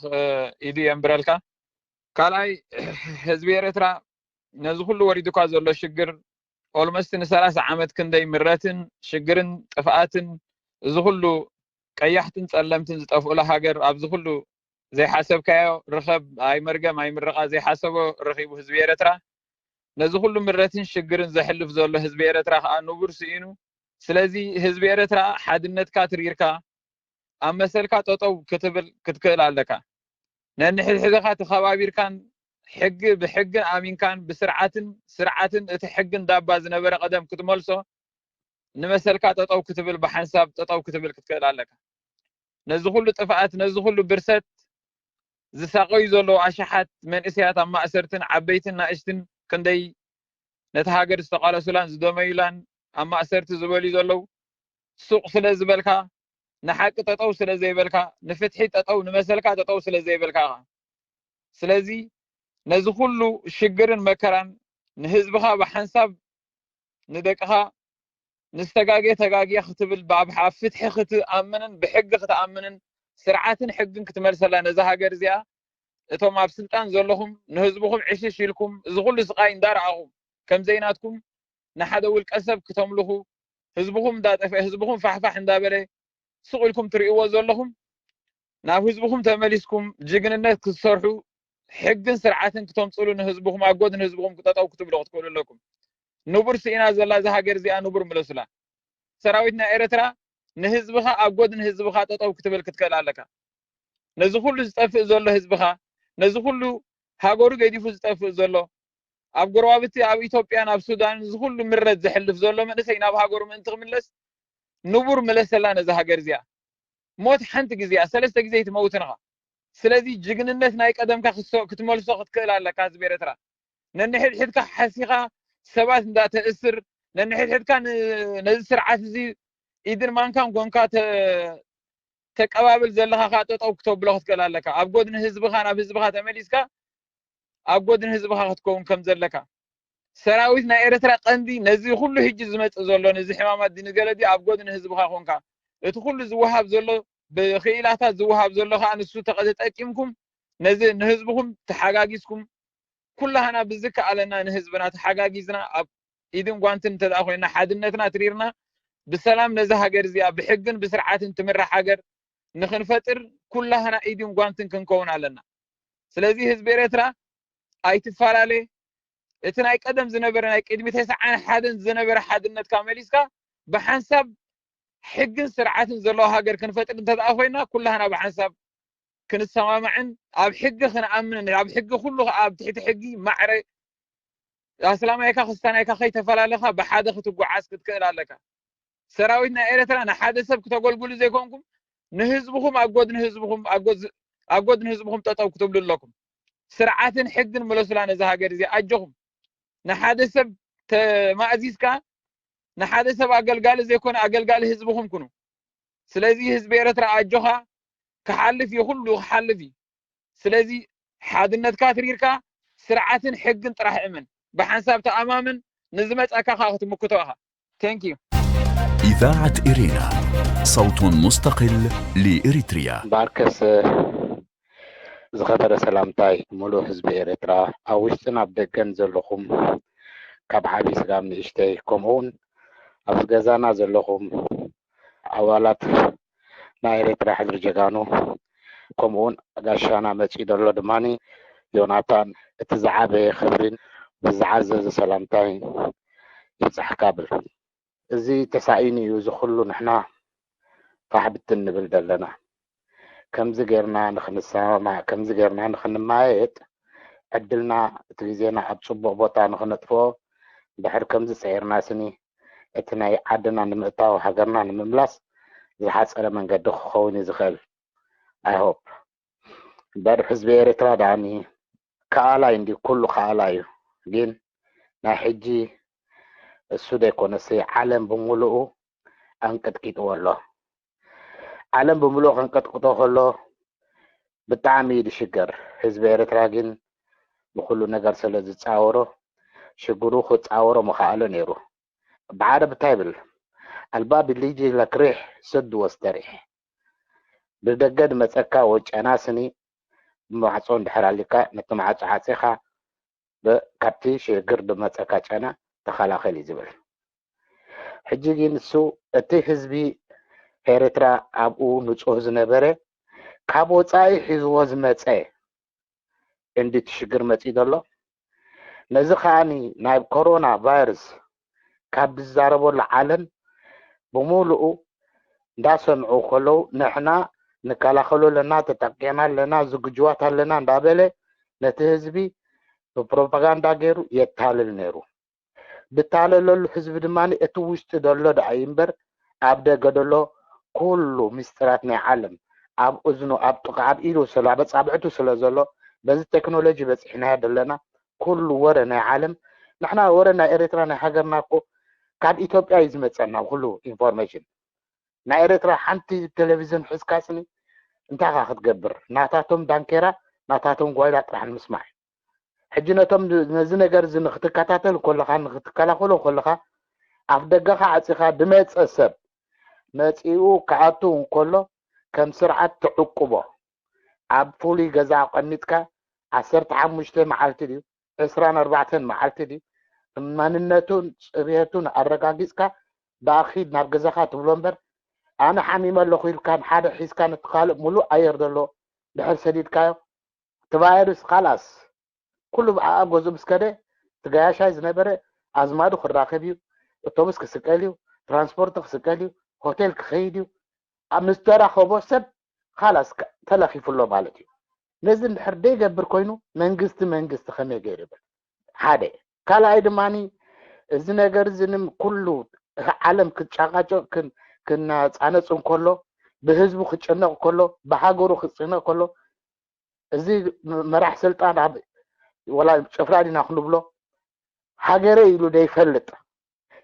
إيدي أمبرالكا كالاي حزبي إرترا نزو كله وريدو كازولو شجر أولمست نسلاس عامت كندي مراتن شجرن تفاعتن زو كله كيحتن تسلمتن زتقفوا لها هاجر أبزو كله زي حسب كايو رخب أي مرقم أي مرقة زي حسبه رخيبو حزبي إرترا نزو كله مراتن شجرن زي حلف زولو حزبي إرترا أنو برسينو سلازي حزبي إرترا حدنت كاتريركا أما سلكا توتو كتكل على لك لأن حذاك تخابير كان ሕጊ ብሕጊ ኣሚንካን ብስርዓትን ስርዓትን እቲ ሕግን ዳባ ዝነበረ ቀደም ክትመልሶ ንመሰልካ ጠጠው ክትብል ብሓንሳብ ጠጠው ክትብል ክትክእል ኣለካ ነዚ ኩሉ ጥፍኣት ነዚ ኩሉ ብርሰት ዝሳቀዩ ዘለዉ ኣሽሓት መንእስያት ኣብ ማእሰርትን ዓበይትን ናእሽትን ክንደይ ነቲ ሃገር ዝተቃለሱላን ዝደመዩላን ኣብ ማእሰርቲ ዝበልዩ ዘለዉ ሱቅ ስለ ዝበልካ ንሓቂ ጠጠው ስለ ዘይበልካ ንፍትሒ ጠጠው ንመሰልካ ጠጠው ስለ ዘይበልካ ስለዚ ነዚ ኩሉ ሽግርን መከራን ንህዝብኻ ብሓንሳብ ንደቅኻ ንስተጋጌ ተጋጊያ ክትብል ብኣብሓ ፍትሒ ክትኣምንን ብሕጊ ክትኣምንን ስርዓትን ሕግን ክትመልሰላ ነዛ ሃገር እዚኣ እቶም ኣብ ስልጣን ዘለኹም ንህዝብኹም ዕሽሽ ኢልኩም እዚ ኩሉ ስቃይ እንዳረኣኹም ከም ዘይናትኩም ንሓደ ውልቀ ሰብ ክተምልኹ ህዝብኹም እንዳጠፍአ ህዝብኹም ፋሕፋሕ እንዳበለ ስቕ ኢልኩም ትርእይዎ ዘለኹም ናብ ህዝብኹም ተመሊስኩም ጅግንነት ክትሰርሑ ሕግን ስርዓትን ክተምፅሉ ንህዝብኹም ኣጎድ ንህዝብኹም ክጠጠው ክትብሉ ክትክእሉ ኣለኩም ንቡር ስኢና ዘላ እዛ ሃገር እዚኣ ንቡር ምለሱላ ሰራዊትና ኤርትራ ንህዝብኻ ኣጎድ ንህዝብኻ ጠጠው ክትብል ክትክእል ኣለካ ነዚ ኩሉ ዝጠፍእ ዘሎ ህዝብኻ ነዚ ኩሉ ሃገሩ ገዲፉ ዝጠፍእ ዘሎ ኣብ ጎረባብቲ ኣብ ኢትዮጵያ ናብ ሱዳን እዚ ኩሉ ምረት ዝሕልፍ ዘሎ መንእሰይ ናብ ሃገሩ ምእንቲ ክምለስ ንቡር ምለሰላ ነዚ ሃገር እዚኣ ሞት ሓንቲ ግዜ ሰለስተ ግዜ ትመውትንኻ ስለዚ ጅግንነት ናይ ቀደምካ ክትመልሶ ክትክእል ኣለካ ህዝቢ ኤርትራ ነንሕድሕድካ ሓሲኻ ሰባት እንዳተእስር ነንሕድሕድካ ነዚ ስርዓት እዚ ኢድን ማንካን ኮንካ ተቀባብል ዘለኻ ጠጠው ክትብሎ ክትክእል ኣለካ ኣብ ጎድኒ ህዝብኻ ናብ ህዝብኻ ተመሊስካ ኣብ ጎድኒ ህዝብኻ ክትከውን ከም ዘለካ ሰራዊት ናይ ኤርትራ ቀንዲ ነዚ ኩሉ ሕጂ ዝመጽእ ዘሎ ነዚ ሕማማት ድንገለዲ ኣብ ጎድኒ ህዝብኻ ኮንካ እቲ ኩሉ ዝወሃብ ዘሎ ብኽኢላታት ዝወሃብ ዘሎ ከዓ ንሱ ተጠቂምኩም ነዚ ንህዝብኩም ተሓጋጊዝኩም ኩላህና ብዝከኣለና ንህዝብና ተሓጋጊዝና ኣብ ኢድን ጓንትን ተዳ ኮይና ሓድነትና ትሪርና ብሰላም ነዚ ሃገር እዚኣ ብሕግን ብስርዓትን ትምራሕ ሃገር ንኽንፈጥር ኩላህና ኢድን ጓንትን ክንከውን ኣለና ስለዚ ህዝቢ ኤርትራ ኣይትፈላለ እቲ ናይ ቀደም ዝነበረ ናይ ቅድሚ 91 ዝነበረ ሓድነትካ መሊስካ ብሓንሳብ ሕግን ስርዓትን ዘለዎ ሃገር ክንፈጥር እንተዳ ኮይና ኩላህና ብሓንሳብ ክንሰማማዕን ኣብ ሕጊ ክንኣምንን ኣብ ሕጊ ኩሉ ኣብ ትሕቲ ሕጊ ማዕረ ኣስላማይካ ክርስቲያናይካ ከይተፈላለኻ ብሓደ ክትጓዓዝ ክትክእል ኣለካ ሰራዊት ናይ ኤርትራ ንሓደ ሰብ ክተገልግሉ ዘይኮንኩም ንህዝብኩም ኣብ ጎድኒ ህዝብኩም ጠጠው ክትብሉ ኣለኩም ስርዓትን ሕግን ምለሱላ ነዚ ሃገር እዚ ኣጀኹም ንሓደ ሰብ ተማእዚዝካ ንሓደ ሰብ ኣገልጋሊ ዘይኮነ ኣገልጋሊ ህዝብኩም ኩኑ ስለዚ ህዝቢ ኤርትራ ኣጆኻ ክሓልፍ ይኹሉ ክሓልፍ እዩ ስለዚ ሓድነትካ ትሪርካ ስርዓትን ሕግን ጥራሕ እመን بحساب تأمامن نزمت أكاخا مكتوها Thank you إذاعة إرينا صوت مستقل لإريتريا باركس زغبر سلامتاي ملو حزب إريترا أوشتنا بدقن زلخم كبعابي سلام نشتي كمون أفغازانا زلخم أولات نا إريترا حضر جغانو كمون أغاشانا مجيد الله دماني يوناتان اتزعابي خبرين بزعزز سلامتاي يصح كابل زي تسعيني يزخلو نحنا صاحبة النبل دلنا كم زجرنا نخنسا كم زجرنا نخنمايت عدلنا تلفزيونا أبصبغ بوتا نخنطفو بحر كم زسعيرنا سني اتناي عدنا نمقطاو حقرنا نمملاس زحاس أنا من قد خوني زخل I hope بار حزب إريترا دعني كالا عندي كله كالايو جين نحجي السودة يكون سي عالم بملؤه أنكت كيتو الله عالم بملؤه أنكت كيتو الله بالتعميد شجر حزب إريترا جين بخلو نجار سلز تعاوره شجرو خد تعاوره مخالو نيرو بعد بتابل الباب اللي يجي لك ريح سد واستريح بالدقد مسكا وجه أنا سني معصون بحراليكا نتمعص عاصيخا بكابتي شجر دمسكا أنا تخلاخل يزبل حجي نسو اتي حزبي إريترا أبو نصوح زنبره كابو تاي حزو زمصاي عندي تشجر مصيد الله نزخاني نايب كورونا فيروس كاب زاربو العالم بمولو دا سمعو خلو نحنا نكلاخلو لنا تتقينا لنا زوجوات لنا دابله نتهزبي ببروباغندا غيرو يتالل نيرو بتالللو حزب دماني اتو وشت دلو دعيمبر ابدا قدلو كله مستراتنا عالم اب اذنو اب طقعب ايلو سلا بصابعتو سلازلو بز تكنولوجي بس احنا دلنا كل ورنا عالم نحنا ورنا اريترانا حجرناكو كاد ايثيوبيا يزمصنا كله انفورميشن نا اريترا حنتي تلفزيون حسكاسني انت هتقبر ناتاتهم دانكيرا ناتاتهم غويلا طرح نسمع حجنتهم نزي ነገር ዝንክትከታተል ኮለኻ ንክትከላኸሎ ኮለኻ አፍ ደገኻ ዓፂኻ ድመፅሰብ መፂኡ ከኣቱ እንከሎ ከም ስርዓት ትዕቁቦ ኣብ ፉሉይ ገዛ ቀኒትካ 15 መዓልቲ ድዩ 24 መዓልቲ ድዩ ማንነቱን ፅሬቱን ኣረጋጊፅካ ብኣኺድ ናብ ገዛኻ ትብሎ እምበር ኣነ ሓሚመ ኣለኹ ኢልካ ሓደ ሒዝካ ንትኻልእ ሙሉእ ኣየር ዘሎ ድሕር ሰዲድካዮ ትቫይረስ خلاص كل أجوز مسكده تجاهش عايز نبرة أزمادو خراخبيو أوتوبيس كسكاليو ترانسبورت كسكاليو هوتيل كخيديو أمسترا خبوسب خلاص تلاقي فلو بالتي نزل حردي جبر كوينو منجست خمي جرب هذا كلا أيد ماني زنا جرزنم كله عالم كتشاقة كنا أنا سون كله بحزبه خشنا كله بحاجره خشنا كله زي مرح سلطان عبد ولا شفراني ناخذ بلو حجري يلو دي فلت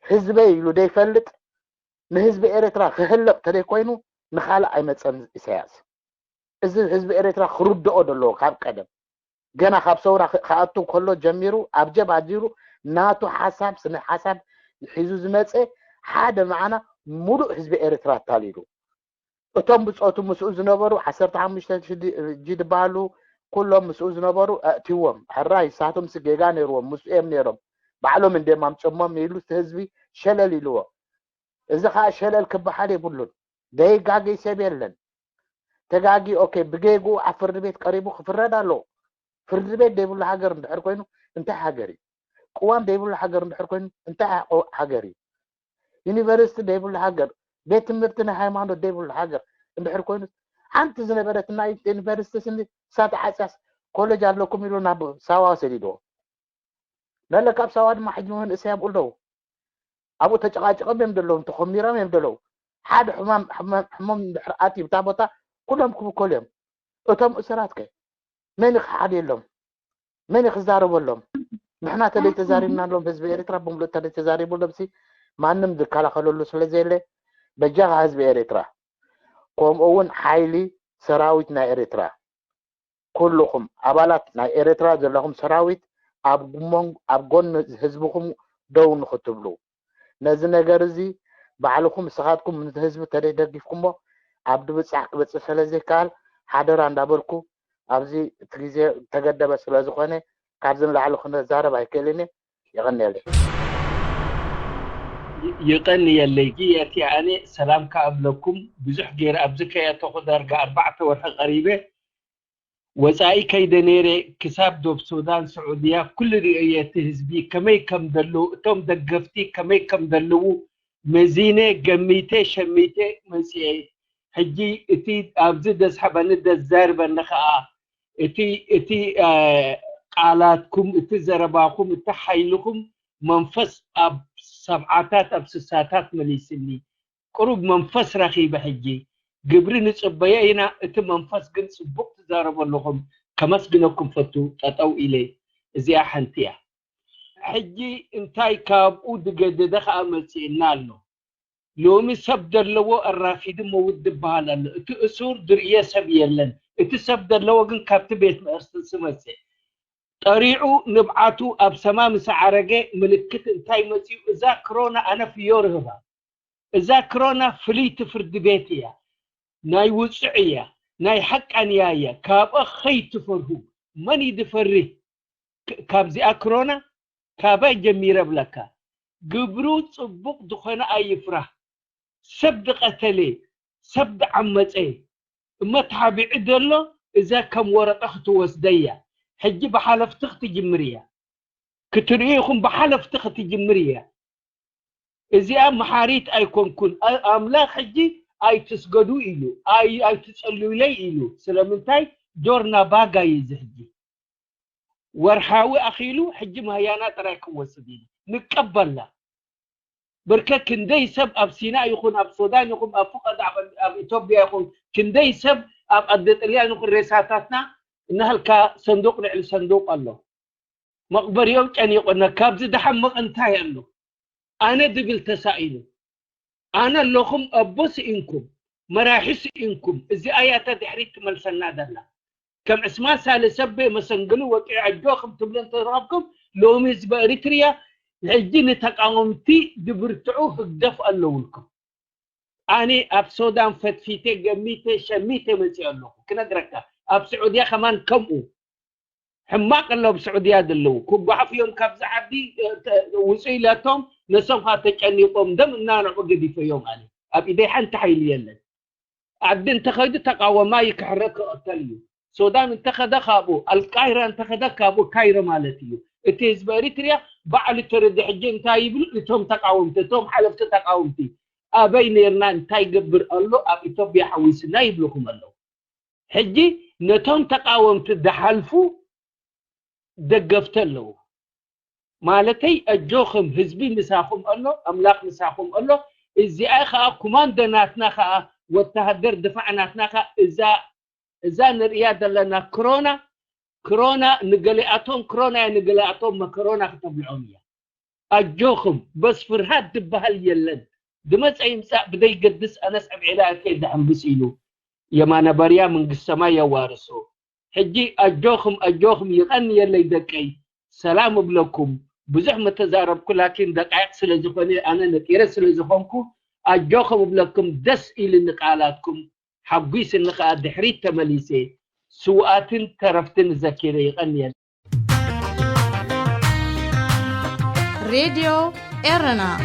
حزبي يلو دي فلت نحزب إريترا خهلق تري كوينو نخالق أي متصن إسياس إذا حزب إريترا خرود أودلو خاب قدم جنا خاب صورة خاطو كله جميرو أبجب عجيرو ناتو حساب سنة حساب حزوز متسه حدا معنا ملو حزب إريترا تاليرو أتوم بس مسؤول زنبرو حسرت عم مش جد بالو كلهم مسؤول نبرو أتيوم حراي ساعتهم سجيجان يروم مسؤول نيرم بعلم من دم عم يلو تهزبي شلل يلوه إذا خا شلل كبحالي بقولون ده جاجي سبيلن تجاجي أوكي بجيجو عفر البيت قريبو خفر دالو فر البيت ده يقول حجر نحر كوينو أنت حجري قوام ده يقول حجر نحر كوينو أنت حجري يونيفرسيتي ده يقول حجر بيت مرتنا هاي ما عنده ده يقول حجر نحر كوينو أنت زنبرت نايت يونيفرسيتي سندي سات حساس كولج علىكم يلو نابو سوا سديدو لا كاب سواد ما حد من اسياب قولو ابو تجاجق بيمدلهم تخميره بيمدلو حد حمام حرقاتي بتابطا كلهم كلهم اتم اسراتك من حد يلهم من خزارو بلهم نحنا تلي تزارينا لهم حزب اريترا بملو تلي تزاري بلبسي ما نم ذكالا خلولو سلازيله بجاه حزب اريترا قوم اون حيلي سراويتنا اريترا كلكم أبالات نا إريترا زلهم سراويت أبغون حزبكم دون خطبلو نزنا جرزي بعلكم سخاتكم من حزب تري دقيفكم عبد بتصحك بتصلزي قال حاضر عند أبركو أبزي تريزي تجدد بس لازخانة كارزن لعلكم زارب هيكلني يغني لي يقني الليجي يعني سلام كابلكم بزح غير أبزكية تأخذ أرجع 4 ورقة قريبة وزاي كيدنيري كساب دوب سودان سعودية كل رئية حزبي كمي كم دلو توم دقفتي كمي كم دلو مزينة قميتي شميتي مسيحي حجي اتي ابزد اسحبان الزارب النخاء اتي قالاتكم اتي زرباكم اتي حيلكم منفس اب سبعاتات اب سساتات مليسني قروب منفس رخيب حجي قبرين صبيينا ات منفس جن صبوق تزارب لهم كمسجنكم فتو تطو الي زي حنتيا حجي انتاي كابو دقد دخا مسينا له لومي سبدر لو الرافيد مود بهالن ات اسور دريه سبيلن ات سبدر لو جن كابت بيت مستسمسي طريعو نبعاتو اب سمام سعرجه ملكت انتاي مسيو اذا كورونا انا في يورهبا اذا كورونا فليت فرد بيتيا ناي وصعية ناي حق عنيايا كاب أخي تفرهو من يدفره كاب زي أكرونا كابا جميرة بلكا قبرو صبوق دخونا أي فرح سبد قتلي سبد عمتي ما تحابي عدله إذا كم ورط أختو وسدية حجي بحالف تختي جمرية كتريخم بحالف تختي جمرية إذا محاريت أيكون كن أملاك حجي أي تسجدوا إلو أي تسألوا لي إلو سلامتاي دورنا باقا يزهجي ورحاوي أخيلو حجم هيانا تراك وسدين نقبلنا بركة كندي سب أب سيناء يكون أب السودان يكون أب فقد أب إثيوبيا يكون كندي سب أب أدتريان يكون رسالتنا إنها الكا صندوق نعل صندوق الله مقبر يوم كان يقولنا كابز دحمق انتهي الله أنا دبل تسائله أنا لكم أبوس إنكم مراحس إنكم إذا آيات تحريت ملسنا دلنا كم اسماء سال سبه مسنقلوا وقعدوكم تبلن تضربكم لو مز بإريتريا الجين تقاومتي دبرتعوه قدف اللولكم أنا أب سودان فتفيتي جميتي شميتي مسي الله كنا دركا أب سعودية كمان كمو حماق الله بسعودية دلو كوب عفيهم كابز عبدي وسيلاتهم نسوها تجنيهم دم النار وقدي في يوم عليه أب إذا حن تحيل يلا عدين تخيد تقاوما يكحرك أتليو السودان انتخذ خابو القاهرة انتخذ كابو كايرو مالتيو اتيز باريتريا بعد ترد حجين تايبل اتهم تقاومتي اتهم حلفت تقاومتي ابين يرنان تاي قبر الله اب اثيوبيا حويسنا يبلكم الله حجي نتهم تقاومت دحلفو دقفت له مالتي الجوخم حزبي مساخم الله املاك مساخم الله ازي اخا كوماندناتنا خا والتهدر دفعناتنا خا إذا نرياد لنا كورونا نقلعتهم كورونا نقلعتهم ما كورونا كتبلعونيا الجوخم بس فرهاد دبهال يلد دمس أي مساء بدي يقدس أنا سعب علاقة كيدا عم بسيلو يما نبريا من قسما يوارسو حجي الجوخم يغني يلي دكي سلام بلكم بزحمة تزاربكم لكن دقائق سلزفوني أنا نكيرا سلزفونكم الجوخم بلكم دس إلي نقالاتكم حبيس النقاء دحريت تمليسي سوءات ترفتن زكيري غنيا راديو إيرنا